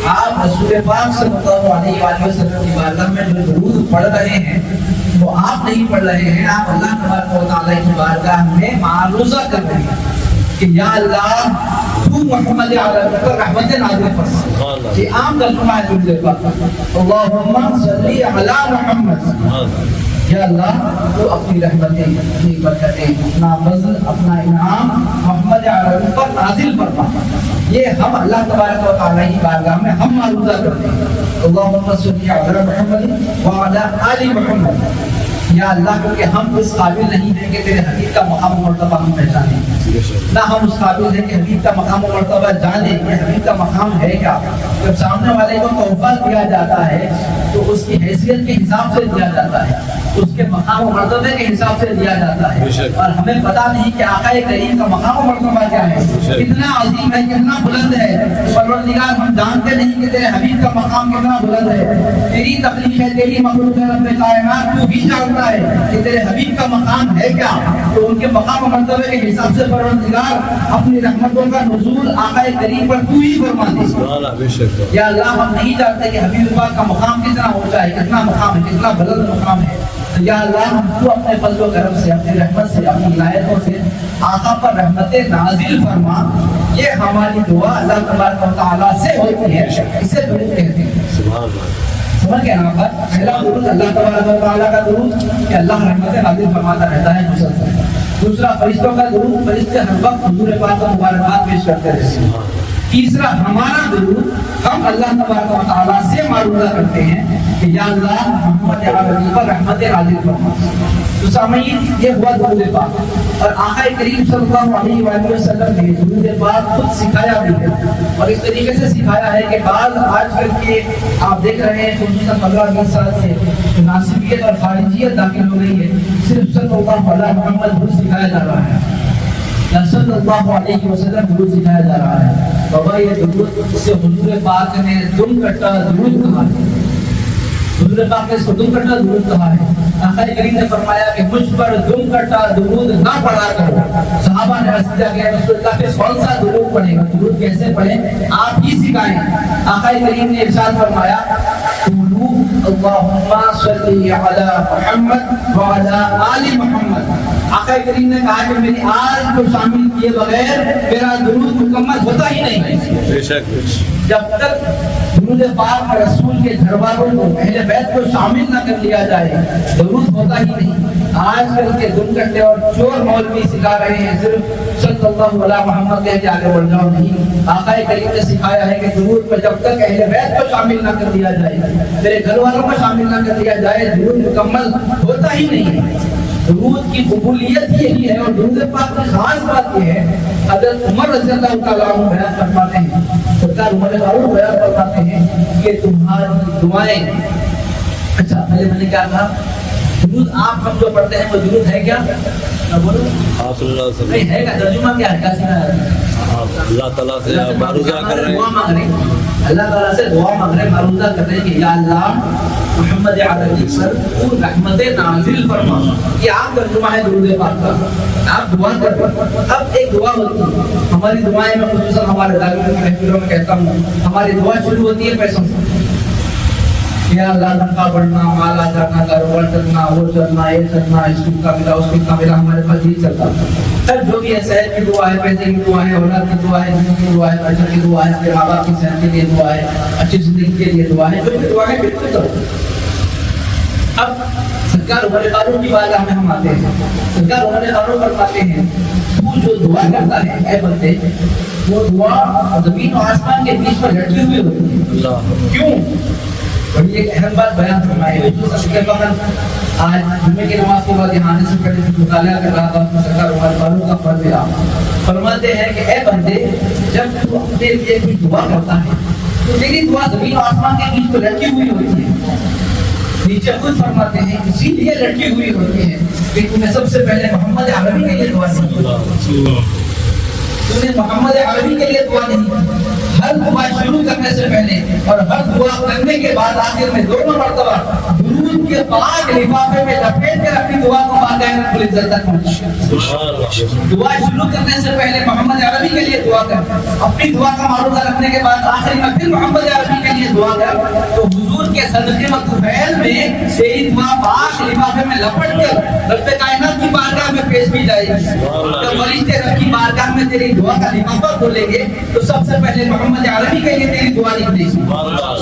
S3: آپ رسول پاک صلی اللہ علیہ وآلہ وسلم کی بارگاہ میں جو درود پڑھ رہے ہیں وہ آپ نہیں پڑھ رہے ہیں، آپ اللہ تبارک و تعالیٰ کی بارگاہ میں معروضہ کر رہے ہیں کہ یا اللہ تو محمد عربی پر رحمت نازل فرما۔ یہ عام ترجمہ ہے درود پاک، اللہم صلی علی محمد، یا اللہ تو اپنی رحمتیں، اپنی برکتیں، اپنا فضل، اپنا انعام محمد عربی پر نازل فرما۔ یہ ہم اللہ تبارک و تعالیٰ کی بارگاہ میں ہم معروضہ کرتے ہیں، اللہم صلی علی محمد وعلی آل محمد، یا اللہ کیونکہ ہم اس قابل نہیں ہیں کہ تیرے حبیب کا مقام و مرتبہ ہم پہچانیں، نہ ہم اس قابل ہیں کہ حبیب کا مقام و مرتبہ جانیں کہ حبیب کا مقام ہے کیا۔ جب سامنے والے کو تحفہ دیا جاتا ہے تو اس کی حیثیت کے حساب سے دیا جاتا ہے، اس کے مقام و مرتبے کے حساب سے دیا جاتا ہے، اور ہمیں پتہ نہیں کہ آقا کریم کا مقام و مرتبہ کیا ہے۔ کتنا عظیم ہے, کتنا بلند ہے. پروردگار ہم جانتے نہیں کہ تیرے حبیب کا مقام کتنا بلند ہے. تیری تخلیق ہے, تیری مخلوق ہے, رب کائنات تو بھی جانتا ہے کہ تیرے حبیب کا مقام ہے کیا. تو ان کے مقام و مرتبے کے حساب سے پروردگار اپنی رحمتوں کا نزول آقا کریم پر تو ہی فرما دے. یا اللہ ہم نہیں جانتے کہ حبیب پاک کا مقام کتنا اونچا ہے, کتنا مقام ہے, کتنا بلند مقام ہے. یا اللہ ہم تو اپنے فضل و کرم سے, اپنی رحمت سے, اپنی عنایتوں سے آقا پر رحمتیں نازل فرما. یہ ہماری دعا اللہ تبارک و تعالیٰ سے ہوتی ہے, اسے درود کہتے ہیں. سمجھ گئے نا آپ؟ پہلا درود اللہ تبارک و تعالیٰ کا درود کہ اللہ رحمتیں نازل فرماتا رہتا ہے مسلسل. دوسرا فرشتوں کا درود, فرشتے ہر وقت حضور پاک کو مبارکباد پیش کرتے رہتے ہیں. تیسرا ہمارا درود ہم اللہ تبارک و تعالیٰ سے معروضہ کرتے ہیں کہ یا اللہ محمد عربی پر رحمت نازل فرما. تو سامعین یہ ہوا درود پاک, اور آقا کریم صلی اللہ علیہ وآلہ وسلم نے درود پاک خود سکھایا بھی ہے, اور اس طریقے سے سکھایا ہے کہ بعض آج کل کے آپ دیکھ رہے ہیں خصوصاً 15-20 سال سے ناسبیت اور خارجیت داخل ہو گئی ہے. صرف صلی اللہ علیہ محمد درود سکھایا جا رہا ہے, صلی اللہ علیہ وسلم درود سکھایا جا رہا ہے. بابا یہ درود سے حضور پاک نے دم کٹا درود کہا ہے, حضور پاک نے اس کو دم کٹا درود کہا ہے. آقا کریم نے فرمایا کہ مجھ پر دم کٹا درود نہ پڑھا کرو. صحابہ نے عرض کیا کہ رسول اللہ پہ کون سا درود پڑھے گا, درود کیسے پڑھیں, آپ ہی سکھائیں. آقا کریم نے ارشاد فرمایا اللہم صلی علی محمد وعلی آل محمد. آقا کریم نے کہا کہ میری آل کو شامل کیے بغیر میرا درود مکمل ہوتا ہی نہیں. جب تک درود پاک رسول کے گھر والوں کو, اہل بیت کو شامل نہ کر لیا جائے درود ہوتا ہی نہیں. آج کل کے دم کٹے اور چور مولوی سکھا رہے ہیں صرف صلی اللہ علیہ محمد کہہ کے آگے بڑھ جاؤ. نہیں, آقا کریم نے سکھایا ہے کہ درود پر جب تک اہل بیت کو شامل نہ کر دیا جائے, میرے گھر والوں کو شامل نہ کر دیا جائے, درود مکمل ہوتا ہی نہیں. درود کی قبولیت یہی ہے, اور درود پاک کی خاص بات یہ ہے, حضرت عمر رضی اللہ تعالیٰ عنہ بیان فرماتے ہیں, سرکار عمر فاروق بیان فرماتے ہیں کہ تمہاری دعائیں, اچھا پہلے میں نے کیا کہا, درود آپ ہم جو پڑھتے ہیں وہ درود ہے کیا, بولو نہیں ہے کیا, ترجمہ کیا ہے, کیا سنا
S4: اللہ تعالیٰ سے معروضہ کر رہے ہیں,
S3: اللہ تعالیٰ سے دعا مانگ رہے ہیں, معروضہ کر رہے ہیں کہ یا اللہ محمد عربی پر تو رحمت نازل فرما. یہ آپ ترجمہ ہے درود پاک کا, آپ دعا کر رہے ہیں. اب ایک دعا ہوتی ہے, ہماری دعائیں میں خصوصاً ہمارے داخلوں کی محفلوں میں کہتا ہوں, ہماری دعا شروع ہوتی ہے پیسوں سے. یا اللہ تنخواہ بڑھنا, مالا کرنا, کاروبار چلنا, وہ چلنا, یہ چلنا, اس کا ملا, اس کا ملا, ہمارے پاس یہ چلتا. سر جو بھی ہے, صحت کی دعا ہے, پیسے کی دعا ہے, اولاد کی دعا ہے, جن کی دعا ہے, بچوں کی دعا ہے, اپنے ماں باپ کی صحت کے لیے دعا ہے, اچھی زندگی کے لیے دعا ہے, جو بھی دعا ہے بالکل کرو. اب سرکار عمر فاروق کی بارگاہ میں ہم آتے ہیں. سرکار عمر فاروق فرماتے ہیں تو جو دعا کرتا ہے اے بندے, وہ دعا زمین و آسمان کے بیچ پر لٹکی ہوئی ہوتی ہے. کیوں؟ بڑی ایک اہم بات بیان فرمائی ہے. جو سب کے وقت آج جمعے کی نماز کے بعد یہاں سے پہلے مطالعہ کر رہا تھا, سرکار عمر فاروق کا فرمان آپ فرماتے ہیں کہ اے بندے, جب تو اپنے لیے کوئی دعا کرتا ہے تو تیری دعا زمین و آسمان کے بیچ پر لٹکی ہوئی ہوتی ہے. نیچے خود فرماتے ہیں اسی لیے لٹکی ہوئی ہوتی ہے کہ تم نے سب سے پہلے محمد عربی کے لیے دعا نہیں کی, تم نے محمد عربی کے لیے دعا نہیں کی. ہر دعا شروع کرنے سے پہلے اور ہر دعا کرنے کے بعد آخر میں دونوں مرتبہ درود کے پاک لفافے میں لپیٹ کر اپنی دعا کو باقاعدہ رب العزت تک پہنچے. دعا شروع کرنے سے پہلے محمد عربی کے لیے دعا کر, اپنی دعا کا معروضہ رکھنے کے بعد آخر میں پھر محمد عربی کے لیے دعا کر, تو حضور کے صدقے مقبول میں تیری دعا پاک لفافے میں لپٹ کر رب کائنات کی بارگاہ میں پیش کی جائے گی. جب فرشتے رب کی بارگاہ میں تیری دعا کا لفافہ کھولیں گے تو سب سے پہلے محمد عربی کے لیے تیری دعا نکلے گی,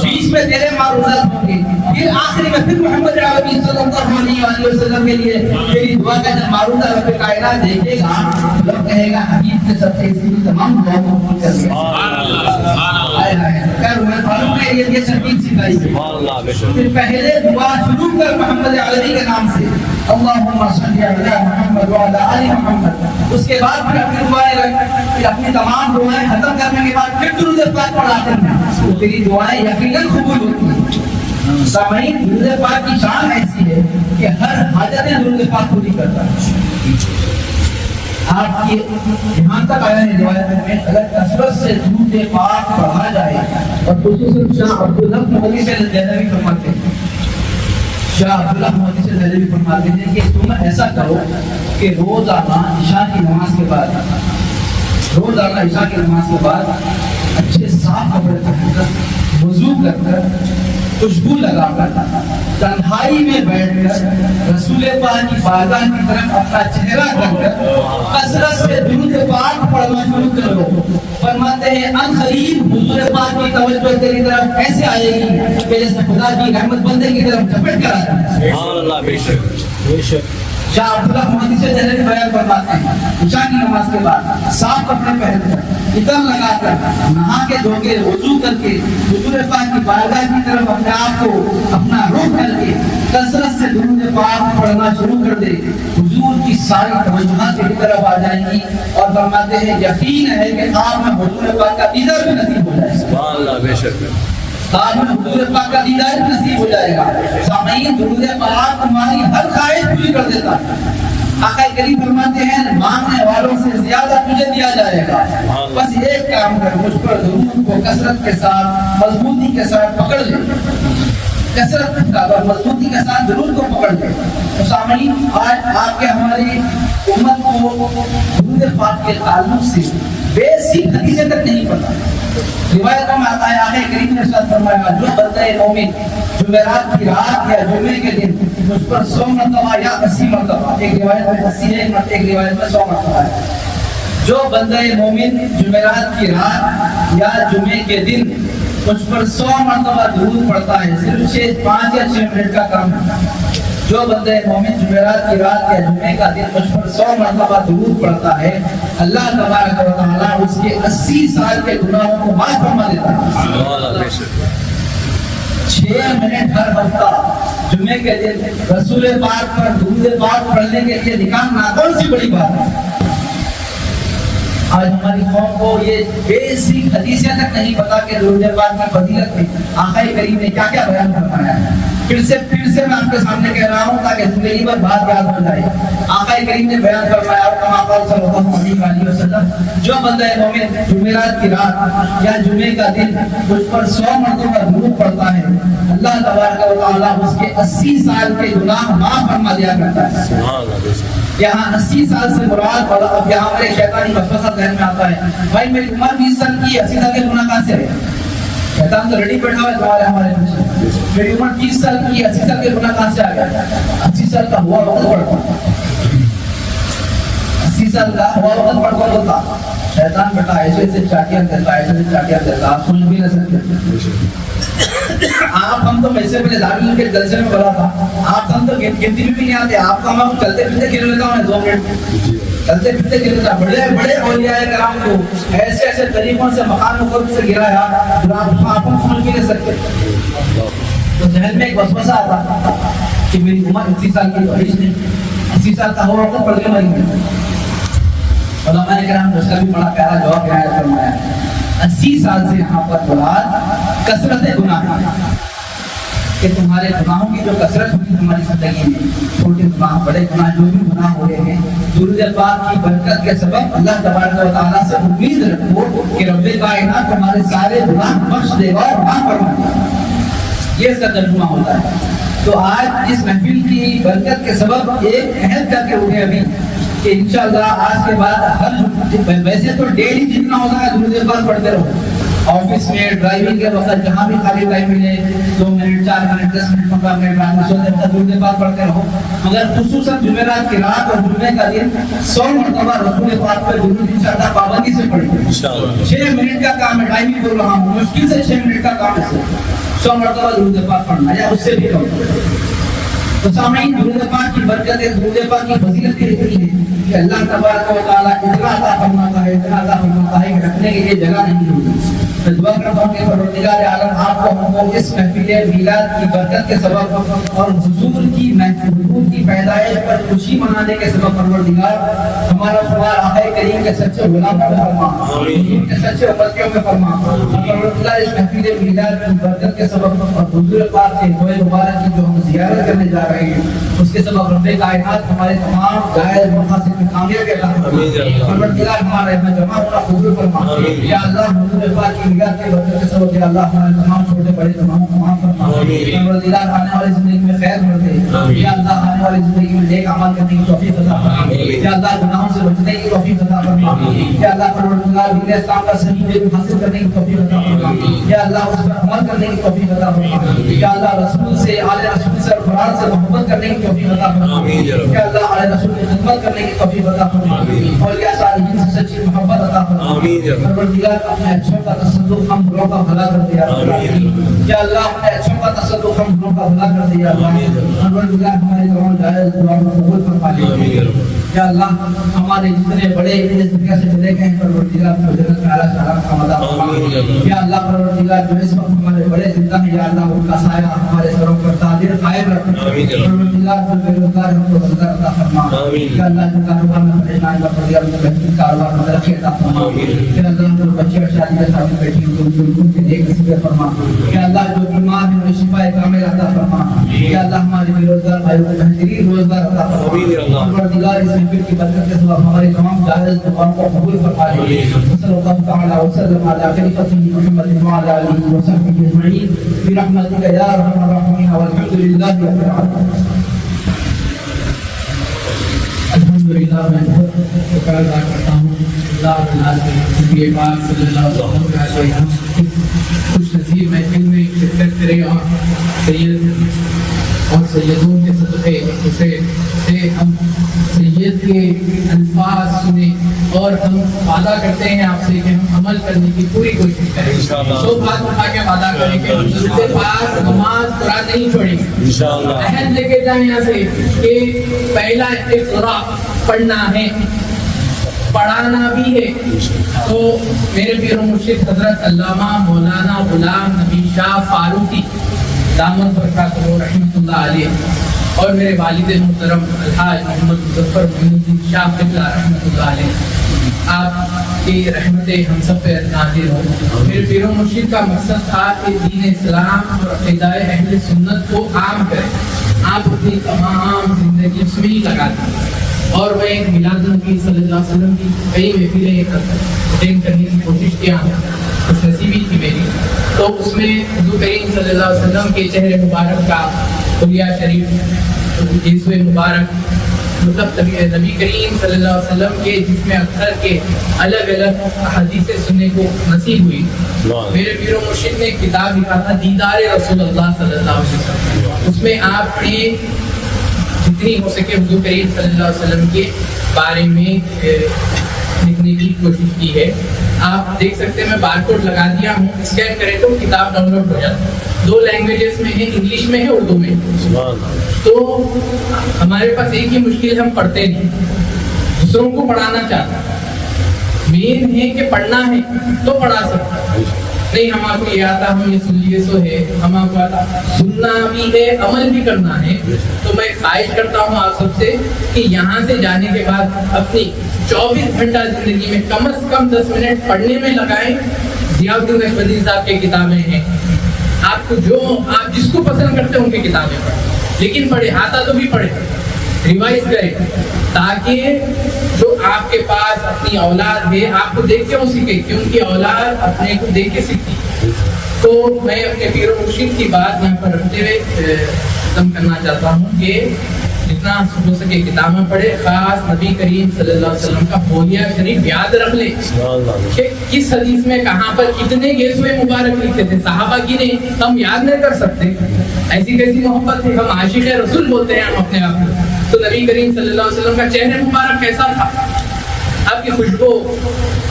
S3: بیچ میں تیرے معروضات ہوں گے, پھر آخری میں پھر محمد عربی صلی اللہ علیہ وسلم کے لیے تیری دعا کا جب معروضہ رب کائنات دیکھے گا تو کہے گا حبیب کے سب سے اس کی تمام دعا کو قبول کر لیا. عمر فاروق نے یہ ترتیب سکھائی. پھر پہلے دعا شروع کر محمد عربی کے نام سے, اللہم صلی علی محمد وعلی آل محمد. اس کے بعد پھر اپنی دعائیں رکھ, پھر اپنی تمام دعائیں ختم کرنے کے بعد پھر درود پاک پڑھا کرنا, تو تیری دعائیں یقیناً قبول ہوتی ہیں. سامعین, درود پاک کی شان ایسی ہے کہ ہر حاجت درود پاک پوری کرتا ہے. آپ کی یہاں تک آیا ہے روایت میں اگر کثرت سے درود پاک پڑھا جائے، اور خصوصاً شاہ عبداللہ محدث دہلوی فرماتے ہیں، شاہ عبداللہ محدث دہلوی فرماتے ہیں کہ تم ایسا کرو کہ روزانہ عشاء کی نماز کے بعد اچھے صاف کپڑے پہن کر وضو کر کر خوشبو لگا کر تنہائی میں بیٹھ کر رسول پاک کی بارگاہ کی طرف اپنا چہرہ کر کر کثرت سے درود پاک پڑھنا شروع کرو۔ فرماتے ہیں ان قریب حضور پاک کی توجہ تیری طرف ایسے آئے گی کہ جیسے خدا کی رحمت بندے کی طرف جھپٹ کر آتا ہے۔
S4: سبحان اللہ، بے شک بے شک۔
S3: شاہ عبداللہ محدث دہلوی بیان فرماتے ہیں عشاء کی نماز کے بعد صاف کپڑے پہن کر عطر لگا کر نہا کے دھو کے وضو کر کے حضور پاک کی بارگاہ کی طرف اپنے آپ کو اپنا رخ کر کے کثرت سے درود پاک پڑھنا شروع کر دے، حضور کی ساری توجہات تیری طرف آ جائیں گی، اور فرماتے ہیں یقین ہے کہ آپ میں حضور پاک کا دیدار بھی نصیب ہو جائے گا۔
S4: سبحان اللہ، بے شک۔
S3: آپ میں حضور پاک کا دیدار بھی نصیب ہو جائے گا۔ سامعین، درود پاک تمہاری ہر خواہش پوری کر دیتا ہے۔ آقا کریم فرماتے ہیں مانگنے والوں سے زیادہ تجھے دیا جائے گا، بس ایک کام کر، مجھ پر درود کو کثرت کے ساتھ مضبوطی کے ساتھ پکڑ لے، کثرت کے ساتھ اور مضبوطی کے ساتھ درود کو پکڑ لے۔ تو سامعین، آج آپ کے ہماری امت کو درود پاک کے تعلق سے بیسک حدیثیں تک نہیں پتا۔ روایتوں میں آتا ہے آقا کریم نے ارشاد فرمایا جو بندہ مومن جمعرات کی رات یا جمعے کے دن مجھ پر 100 مرتبہ یا 80 مرتبہ، ایک روایت میں 80 ہے، ایک روایت میں 100 مرتبہ ہے، جو بندہ مومن جمعرات کی رات یا جمعے کے دن مجھ پر 100 مرتبہ درود پڑھتا ہے، صرف 5 یا 6 منٹ کا کام ہے۔ جو بندہ مومن جمعرات کی رات یا جمعے کا دن مجھ پر 100 مرتبہ درود پڑھتا ہے، اللہ تبارک و تعالیٰ اس کے 80 سال کے گناہوں کو معاف فرما دیتا ہے۔
S4: سبحان اللہ، بے شک۔
S3: 6 منٹ ہر ہفتہ جمعے کے دن رسول پاک پر درود پاک پڑھنے کے لیے نکالنا کون سی بڑی بات ہے؟ آج ہماری قوم کو یہ بیسک حدیثیں تک نہیں پتا کہ درود پاک کی فضیلت میں آقا کریم نے کیا کیا بیان فرمایا ہے۔ پھر سے میں آپ کے سامنے کہہ رہا ہوں تاکہ زندگی بھر بات یاد ہو جائے۔ آقا کریم نے بیان فرمایا کما قال صلی اللہ علیہ وسلم جو بندہ مومن جمعرات کی رات یا جمعے کا دن مجھ پر 100 مرتبہ درود پڑھتا ہے، اللہ تبارک و تعالیٰ اس کے 80 سال کے گناہ معاف فرما دیا کرتا ہے۔
S4: سبحان اللہ، بے شک۔
S3: یہاں 80 سال سے مراد، اور اب یہاں ہمارے شیطانی وسوسہ ذہن میں آتا ہے بھائی میری عمر 20 سال کی ہے، 80 سال کے گناہ کہاں سے ہے؟ شیطان تو ریڈی بیٹھا ہوا ہے تمہارے ہمارے پیچھے، میری عمر 30 سال کی ہے، 80 سال کے گناہ کہاں سے آ گیا؟ 80 سال کا ہوا وقت پڑتا، 80 سال کا ہوا وقت پڑتا ہوتا، شیطان بیٹا ایسے ایسے چاٹیاں دیتا، ایسے ایسے چاٹیاں دیتا، آپ سن بھی نہ سکتے۔ آپ ہم تو پیسے پہلے دارالعلوم کے جلسے میں بولا تھا، آپ ہم تو گنتی بھی نہیں آتے، آپ کا ہم چلتے پھرتے گر لیتا ہوں 2 منٹ، چلتے پھرتے گر لیتا۔ بڑے بڑے اولیاء کرام کو ایسے ایسے طریقوں سے مقام مقرب سے گرایا جو آپ ہم سمجھ بھی نہیں سکتے۔ تو ذہن میں ایک وسوسہ آتا کہ میری عمر 80 سال کی بڑی نہیں، 80 سال کا ہوا وقت پڑھ کے مریں گے۔ علماء کرام نے اس کا بھی بڑا پیارا جواب بیان فرمایا، 80 سال سے یہاں پر مراد کثرت گناہ کہ تمہارے گناہوں کی جو کثرت ہوئی تمہاری زندگی میں، چھوٹے گناہ بڑے گناہ جو بھی گناہ ہو رہے ہیں، درود پاک کی برکت کے سبب اللہ تبارک و تعالیٰ سے امید رکھو کہ رب کائنات تمہارے سارے گناہ بخش دے گا اور معاف فرما دے گا۔ یہ اس کا ترجمہ ہوتا ہے۔ تو آج اس محفل کی برکت کے سبب ایک عہد کر کے اٹھے ابھی کہ انشاءاللہ آج کے بعد ہر ویسے تو ڈیلی جتنا ہو سکا درود پاک پڑھتے رہو، آفس میں ڈرائیونگ کے وقت جہاں بھی خالی ٹائم ملے 2 منٹ 4 منٹ 10 منٹ 15 منٹ سوتے وقت درود پاک پڑھتے رہو، مگر خصوصاً جمعرات کی رات اور جمعے کا دن 100 مرتبہ رسول پاک پر درود انشاءاللہ پابندی سے پڑھیں۔ 6 منٹ کا کام ہے، ٹائمنگ بول رہا ہوں، مشکل سے 6 منٹ کا کام ہے 100 مرتبہ درود پاک پڑھنا یا اس سے بھی کم۔ تو سامعین، درود پاک کی برکت ہے، درود پاک کی فضیلت یہ ہے کہ اللہ تبارک و تعالیٰ اتنا عطا فرماتا ہے، اتنا عطا فرماتا ہے کہ رکھنے کے لیے جگہ نہیں ہوتی۔ میں دعا کرتا ہوں کہ پروردگار عالم آپ کو ہم کو اس محفل میلاد کی برکت کے سبب اور حضور کی حضور کی پیدائش پر خوشی منانے کے سبب پروردگار ہمارا شمار آقا کریم کے سچے غلاموں میں فرما، حضور کے سچے امتیوں میں فرما، پروردگار اس محفل میلاد کی برکت کے سبب اور حضور پاک کے روئے مبارک کی جو ہم زیارت کرنے جا رہے ہیں اس کے سبب رب کائنات ہمارے تمام جائز مقاصد میں کامیابی عطا فرما، پروردگار ہمارے یہاں جمع ہونا قبول فرما، یا اللہ حضور پاک کی نگاہ کی برکت کے سبب یا اللہ ہمارے تمام چھوٹے بڑے تمام فرما، پروردگار آنے والی زندگی میں خیر بھر دے، یا اللہ آنے والی زندگی میں نیک عمل کرنے کی توفیق عطا فرما، یا اللہ گناہوں سے بچنے کی توفیق عطا فرما، یا اللہ پروردگار دین اسلام کا صحیح علم حاصل کرنے کی توفیق عطا فرما، یا اللہ اس پر عمل کرنے کی توفیق عطا فرما، یا اللہ رسول سے آل رسول سے اور قرآن سے محبت کرنے کی توفیق عطا فرما، یا اللہ آل رسول کی خدمت کرنے کی توفیق عطا فرما، اور یا صالحین سے سچی محبت عطا فرما، پروردگار اپنے اچھوں کا تصدق ہم بروں کا بھلا کر دیا، یا اللہ اپنے اچھوں کا تصدق ہم بروں کا بھلا کر دیا، پروردگار ہماری تمام جائز دعا کو قبول فرما لے، یا اللہ ہمارے جتنے بڑے اس دنیا سے چلے گئے ہیں پروردگار کو جنت میں اعلیٰ سلام کا عطا فرما، یا اللہ پروردگار جو اس وقت ہمارے بڑے زندہ ہیں یا اللہ ان کا سایہ ہمارے سروں پر دائر قائم رکھ، پروردگار جو بے روزگار ہم کو روزگار عطا فرما، یا اللہ جو کاروبار میں پریشان ہے پروردگار ان کا بہترین کاروبار میں ترقی عطا فرما، یا اللہ جو بچے اور شادی کے ساتھ بیٹھی ہیں ان کے نیک نصیب فرما، یا اللہ جو بیمار ہیں انہیں شفا کامل عطا فرما، یا اللہ ہمارے بے روزگار بھائیوں کو بہترین روزگار عطا فرما، پروردگار اس محفل کی برکت کے سبب ہماری تمام جائز دعاؤں کو قبول فرما لے، صلی اللہ تعالی وسلم علی خلیفتہ محمد وعلی آلہ وصحبہ اجمعین برحمتک یا ارحم الراحمین والحمد للہ رب العالمین۔ الحمدللہ میں بہت شکر ادا کرتا ہوں اللہ تعالیٰ کے نبی پاک صلی اللہ علیہ وسلم خوش نصیب محفل میں شرکت کرے اور سید اور سیدوں کے صدقے سے ہم سید کے الفاظ سنیں اور ہم وعدہ کرتے ہیں آپ سے کہ ہم عمل کرنے کی پوری کوشش کریں، سو بات اٹھا کے وعدہ کریں کہ حضرت پاک نماز قرآن نہیں چھوڑیں گے، عہد لے کے جائیں یہاں سے کہ پہلا اقرا پڑھنا ہے، پڑھانا بھی ہے۔ تو میرے پیر و مرشد حضرت علامہ مولانا غلام نبی شاہ فاروقی دامن برکاتہ رحمۃ اللہ علیہ اور میرے والد محترم الحاج محمد مظفر معین الدین شاہ قبلہ رحمۃ اللہ علیہ، آپ کی رحمتیں ہم سب پہ نازل ہوں۔ میرے پیر و مرشد کا مقصد تھا کہ دین اسلام اور عقیدہ اہل سنت کو عام کریں، آپ اپنی تمام زندگی اس میں ہی لگاتے ہیں، اور میں میلاد النبی صلی اللہ علیہ وسلم کی کئی محفلیں اٹینڈ کرنے کی کوشش کیا ہوں، خوش نصیبی تھی میری، تو اس میں حضور کریم صلی اللہ علیہ وسلم کے چہرے مبارک کا خلیہ شریف یسوع مبارک مطلب نبی کریم صلی اللہ علیہ وسلم کے جسم اطہر کے الگ الگ حدیثیں سننے کو نصیب ہوئی۔ میرے پیر و مرشد نے کتاب لکھا تھا دیدار رسول اللہ صلی اللہ علیہ وسلم، اس میں آپ نے جتنی ہو سکے حضور کریم صلی اللہ علیہ وسلم کے بارے میں لکھنے کی کوشش کی ہے۔ آپ دیکھ سکتے ہیں میں بار کوڈ لگا دیا ہوں، اسکین کریں تو کتاب ڈاؤن لوڈ ہو جاتا ہے، 2 لینگویجز میں ہے، انگلش میں ہے، اردو میں۔ تو ہمارے پاس ایک ہی مشکل ہے، ہم پڑھتے نہیں، دوسروں کو پڑھانا چاہتے ہیں، مین ہے کہ پڑھنا ہے تو پڑھا سکتے نہیں، ہم آپ کو یہ آتا ہم یہ سن لیے سو ہے، ہم آپ کو آتا سننا بھی ہے عمل بھی کرنا ہے۔ تو میں خواہش کرتا ہوں آپ سب سے کہ یہاں سے جانے کے بعد اپنی 24 گھنٹہ زندگی میں کم از کم 10 منٹ پڑھنے میں لگائیں۔ ضیاء الدین احمدی صاحب کی کتابیں ہیں، آپ کو جو آپ جس کو پسند کرتے ہیں ان کی کتابیں پڑھیں، لیکن پڑھیں، آتا تو بھی پڑھیں، ریوائز کریں، تاکہ جو آپ کے پاس اپنی اولاد ہے آپ کو دیکھ کے وہ سیکھے، کیونکہ اولاد اپنے کو دیکھ کے سیکھتی۔ تو میں اپنے پیر و مرشد کی بات یہاں پر رکھتے ہوئے ختم کرنا چاہتا ہوں کہ جتنا ہو سکے کتابیں پڑھے، خاص نبی کریم صلی اللہ علیہ وسلم کا بولیہ شریف یاد رکھ لیں کہ کس حدیث میں کہاں پر کتنے یسوع مبارک لکھے تھے، صحابہ کی نہیں، ہم یاد نہیں کر سکتے، ایسی کیسی محبت ہے، ہم عاشق رسول بولتے ہیں ہم اپنے آپ کو۔ تو نبی کریم صلی اللہ علیہ وسلم کا چہرہ مبارک کیسا تھا، آپ کی خوشبو،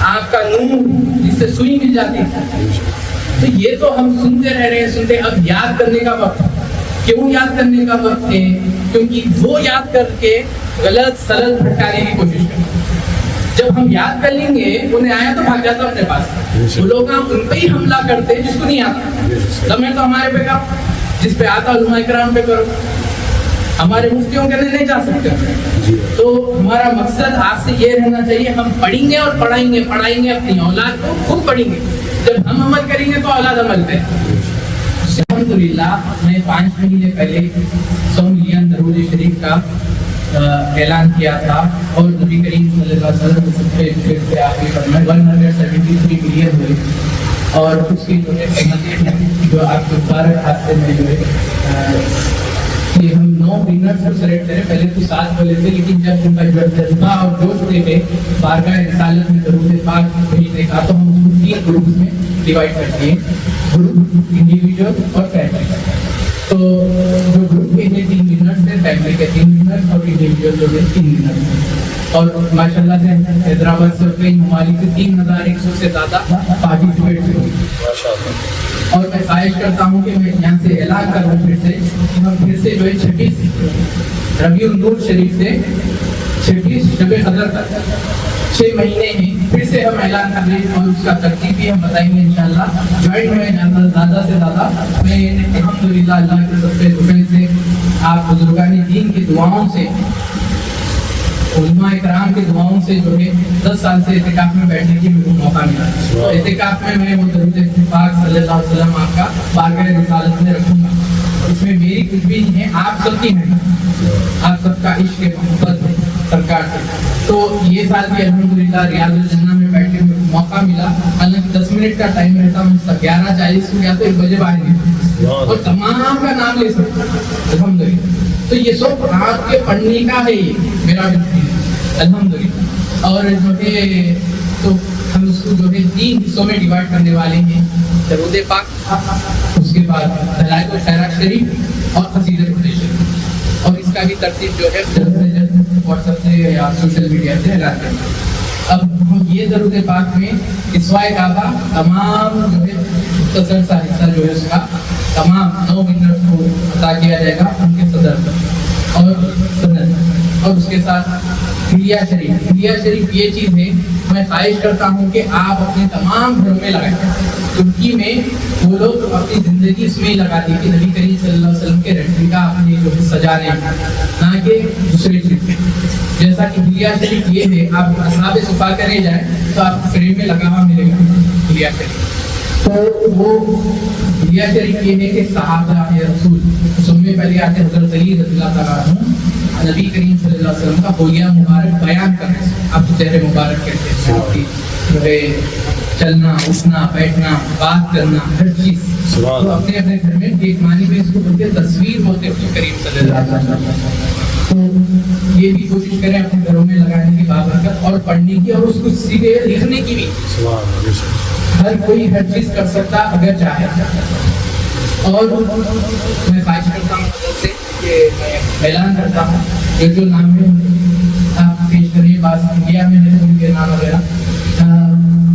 S3: آپ کا نور جس سے سوئی مل جاتی تھی۔ تو یہ تو ہم سنتے رہ رہے ہیں، سنتے، اب یاد کرنے کا وقت ہے۔ کیوں یاد کرنے کا وقت ہے؟ کیونکہ وہ یاد کر کے غلط سلط بھٹکانے کی کوشش کرتے ہیں۔
S5: جب ہم یاد کر لیں گے انہیں آیا تو بھاگ جاتا اپنے پاس. وہ لوگ ان پہ ہی حملہ کرتے جس کو نہیں آتا. میں تو ہمارے پہ کرو, جس پہ آتا علماء کرام پہ کرو. ہمارے مفتیوں کے نہیں جا سکتے. تو ہمارا مقصد آج سے یہ رہنا چاہیے, ہم پڑھیں گے اور پڑھائیں گے اپنی اولاد کو, خود پڑھیں گے. جب ہم عمل کریں گے تو اولاد عمل پہ. الحمدللہ میں 5 مہینے پہلے 100 ملین درود شریف کا اعلان کیا تھا, اور نبی کریم صلی اللہ علیہ وسلم سے آخری فرمائے 173 ملین ہوئے. اور اس کی جو ہے قیمتیں ہیں جو آپ کے مبارک ہاتھ میں جو ہے کہ ہم 9 ونرز کو سلیکٹ کریں. پہلے تو 7 بولے تھے, لیکن جب ان کا جذبہ اور جوش دیکھے بارگاہ رسالت میں درود پاک بھیجنے کا, تو ہم اس کو 3 گروپس میں ڈیوائڈ کرتے ہیں, گروپ انڈیویجول اور فیملی. تو جو گروپ کے ہیں 3 ونرز ہیں, فیملی کے 3 ونرز اور انڈیویجول جو ہے 3 ونرز ہیں. اور ماشاء اللہ سے حیدرآباد سے کئی ممالک سے 3100 سے زیادہ پارٹیسپیٹ ہوئے. اور میں خواہش کرتا ہوں کہ میں یہاں سے اعلان کروں پھر سے جو ہے 26 ربیع النور شریف سے 26 شب قدر تک 6 مہینے میں پھر سے ہم اعلان کر رہے ہیں, اور اس کا ترتیب بھی ہم بتائیں گے انشاءاللہ. جوائن ہوئے زیادہ سے زیادہ. میں الحمدللہ اللہ کے سب سے دعائیں سے, آپ بزرگان دین کی دعاؤں سے, علماء اکرام کی دعاؤں سے جو ہے 10 سال سے اعتکاف میں بیٹھنے کی میرے کو موقع ملا. اعتکاف میں وہ درود پاک صلی اللہ علیہ وسلم آپ کا بارگاہ رسالت میں رکھوں گا. اس میں میری کچھ بھی نہیں ہے, آپ سب کی محنت, آپ سب کا عشق محبت ہے سرکار سے. تو یہ سال بھی الحمدللہ ریاض الجنہ میں بیٹھنے میں موقع ملا. حالانکہ 10 منٹ کا ٹائم رہتا, ہم 11:40 میں یا تو 1 بجے باہر گئے اور تمام کا نام لے سکتے الحمدللہ. تو یہ سب رات کے پڑھنے کا ہے میرا الحمدللہ. اور جو ہے تو ہم اس کو جو ہے 3 حصوں میں ڈیوائڈ کرنے والے ہیں, درود پاک, اس کے بعد دلائل الخیرات شریف اور قصیدہ شریف. اور اس کا بھی ترتیب جو ہے جلد سے جلد واٹس ایپ سے یا سوشل میڈیا سے اعلان کریں. اب ہم یہ درود پاک میں اسوائے کعبہ تمام جو ہے مختصر سا حصہ جو ہے اس کا تمام 9 ونرز کو عطا کیا جائے گا, ان کے صدر اور سند. اور اس کے ساتھ حلیہ شریف یہ چیز ہے, میں خواہش کرتا ہوں کہ آپ اپنے تمام گھروں میں لگائیں. ترکی میں وہ لوگ اپنی زندگی اس میں ہی لگاتے ہیں کہ نبی کریم صلی اللہ علیہ وسلم کے ریپلیکا اپنے جو ہے سجانے, نہ کہ دوسرے چیز. جیسا کہ حلیہ شریف یہ ہے, آپ اصحاب صفا کرے جائیں تو آپ کو فریم میں لگا ہوا ملے گا حلیہ شریف. تو وہ حلیہ شریف یہ ہے کہ صحابہ رسول سن میں پہلے آتے حضرت علی رضی اللہ تعالیٰ عنہ نبی کریم صلی اللہ علیہ وسلم کا حلیہ مبارک بیان کرنے سے, آپ چہرے مبارک کہتے ہیں, آپ کی جو ہے چلنا اٹھنا بیٹھنا بات کرنا ہر چیز, تو اپنے اپنے گھر میں ایک معنی میں اس کو بولتے تصویر بولتے ہیں کریم صلی اللہ علیہ وسلم. تو یہ بھی کوشش کریں اپنے گھروں میں لگانے کی بابرکت اور پڑھنے کی, اور اس کو سیدھے لکھنے کی بھی. ہر کوئی ہر چیز کر سکتا اگر چاہے. اور میں خواہش کرتا ہوں حضرت سے کہ میں اعلان کرتا ہوں جو نام ہے آپ پیش کریں, بات انڈیا میں ہے ان کے نام وغیرہ.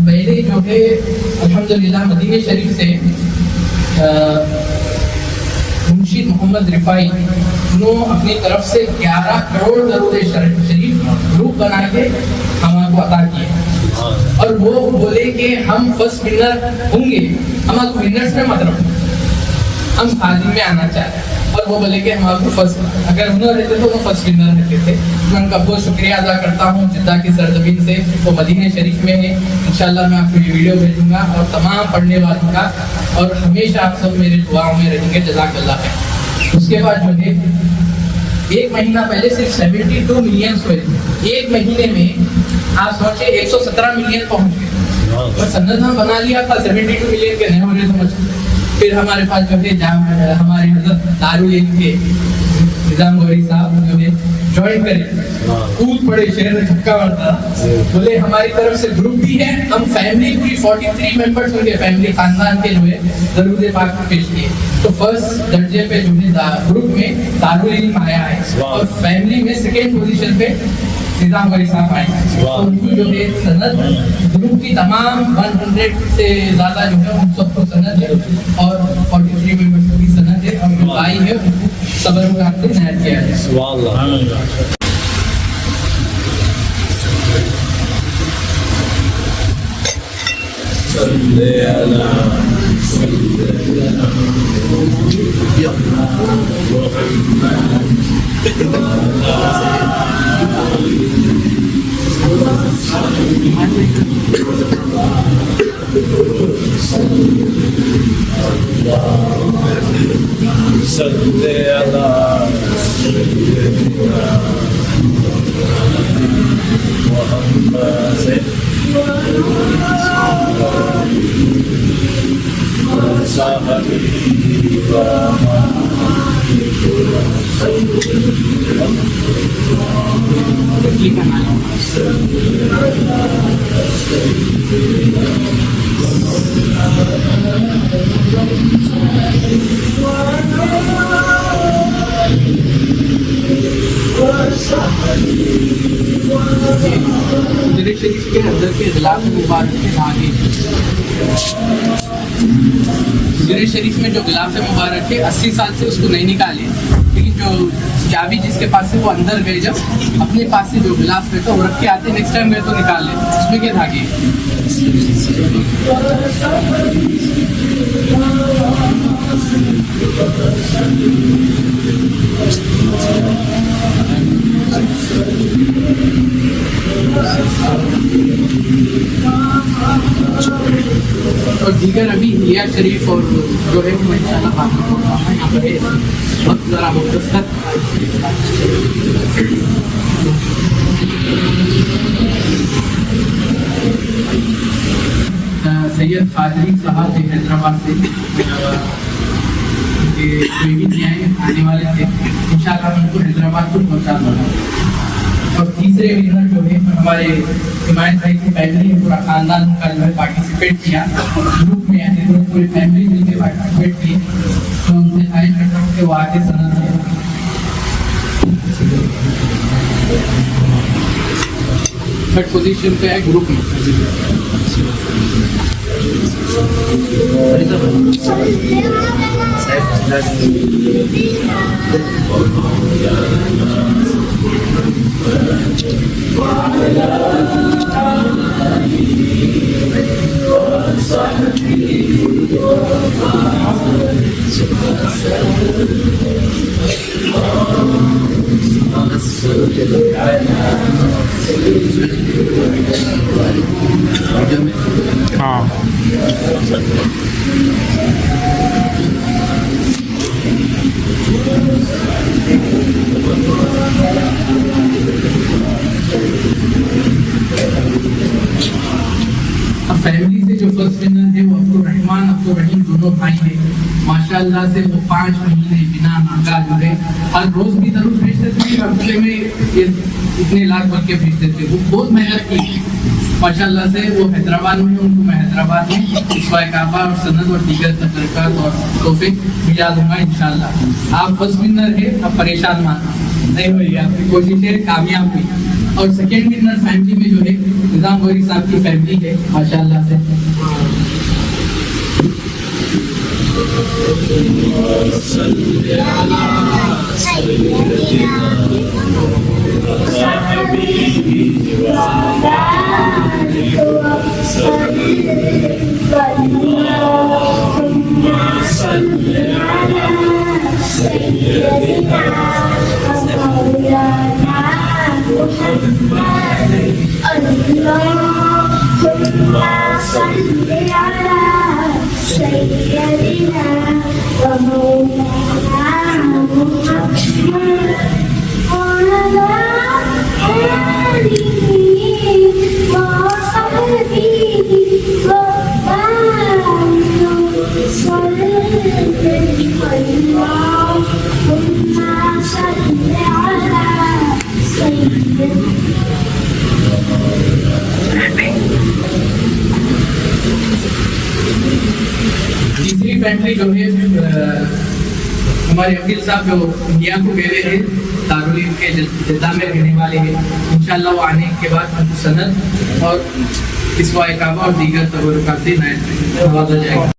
S5: پہلے جو ہے الحمدللہ مدینہ شریف سے منشی محمد رفائی انہوں اپنی طرف سے 11 کروڑ درود شریف گروپ بنا کے ہم کو عطا کیے. اور وہ بولے کہ ہم فرسٹ ونر ہوں گے, ہم کو ونرز میں مت رکھو, ہم خادم میں آنا چاہتے ہیں. اور وہ بولے کہ ہم آپ کو فرسٹ, اگر ہنر رہتے تو وہ فرسٹ ونر رہتے تھے. میں ان کا بہت شکریہ ادا کرتا ہوں جدہ کی سرزمین سے, وہ مدینہ شریف میں ہے. انشاءاللہ میں آپ کو یہ ویڈیو بھیجوں گا, اور تمام پڑھنے والوں کا, اور ہمیشہ آپ سب میرے دعاؤں میں رہیں گے. جزاک اللہ خیر. اس کے بعد جو ہے 1 مہینہ پہلے صرف 72 ملین ہوئے تھے. 1 مہینے میں آپ سوچے 117 ملین پہنچ گئے, اور سند ہم بنا لیا تھا 72 ملین کے نہیں ہو رہے سمجھ. پھر ہمارے پاس جو ہے ہمارے حضرت دارالعلم کے نظام گوری صاحب جو ہے جوائن کرے, کود پڑے, شہر میں دھکا مارتا, بولے ہماری طرف سے گروپ بھی ہے, ہم فیملی پوری 43 ممبرس ہوں گے, فیملی خاندان کے جو ہے درود پاک میں پیش کیے. تو فرسٹ درجے پہ جو ہے گروپ میں دارالعلم آیا ہے, اور فیملی میں سیکنڈ پوزیشن پہ نظام گوری صاحب آئے ہیں. ان کو جو ہے سند گروپ کی تمام 100 سے زیادہ جو ہے ان سب کو سند ہے, اور 43 ممبرس کی سند ہے, اور جو آئی ہے ان کو صبر کا آپ سے نائٹ کیا ہے. درود شریف کے اندر کے غلاف مبارک کے آگے درود شریف میں جو غلاف مبارک ہے 80 سال سے اس کو نہیں نکالے، لیکن جو چابی جس کے پاس ہے وہ اندر گئے، جب اپنے پاس سے جو غلاف رہتا وہ رکھ کے آتے، نیکسٹ ٹائم گئے تو نکال لے. اس میں کیا دھاگے اور دیگر ابھی لیا شریف اور جو ہے وہ انشاءاللہ بات کروں گا. یہاں پر وقت ذرا مختصر. سید قادری صاحب تھے حیدرآباد سے، کوئی بھی نئے آنے والے تھے، انشاءاللہ ہم ان کو حیدرآباد کو پہنچا دوں گا. اور تیسرے ونر جو ہے ہمارے حمایت بھائی کی فیملی پورا خاندان کا جو ہے پارٹیسپیٹ کیا گروپ میں، یعنی پوری فیملی مل کے پارٹیسپیٹ کی. تو ان سے خواہش کرتا ہوں کہ وہ آگے سند ہے. تھرڈ پوزیشن پہ ہے گروپ میں.
S1: ہاں
S5: اب فیملی سے جو فرسٹ ونر ہے وہ عبدالرحمان عبدالرحیم دونوں بھائی ہیں. ماشاء اللہ سے وہ 5 مہینے بنا ناگا جو ہے ہر روز بھی ضرور بھیجتے تھے، ہفتے میں اتنے لاکھ بن کے بھیجتے تھے. وہ بہت محنت کی ماشاء اللہ سے. وہ حیدرآباد میں، ان کو میں حیدرآباد میں اسوائے کعبہ اور سند اور دیگر تبرکات اور تحفے بھیجا دوں گا انشاءاللہ. آپ فرسٹ ونر ہے، اب پریشان نہیں ہوئیے، آپ کی کوششیں کامیاب ہوئی. اور سیکنڈ ونر فیملی میں جو ہے نظام غوری صاحب کی فیملی ہے ماشاء اللہ سے. تیسری فیملی جو ہے ہمارے عقیل صاحب جو انڈیا کو گئے ہیں، دارالعلوم کے جدہ میں رہنے والے ہیں. انشاءاللہ وہ آنے کے بعد ہم سند اور اسوائے کعبہ اور دیگر تبرکات سے نوازا جائے گا.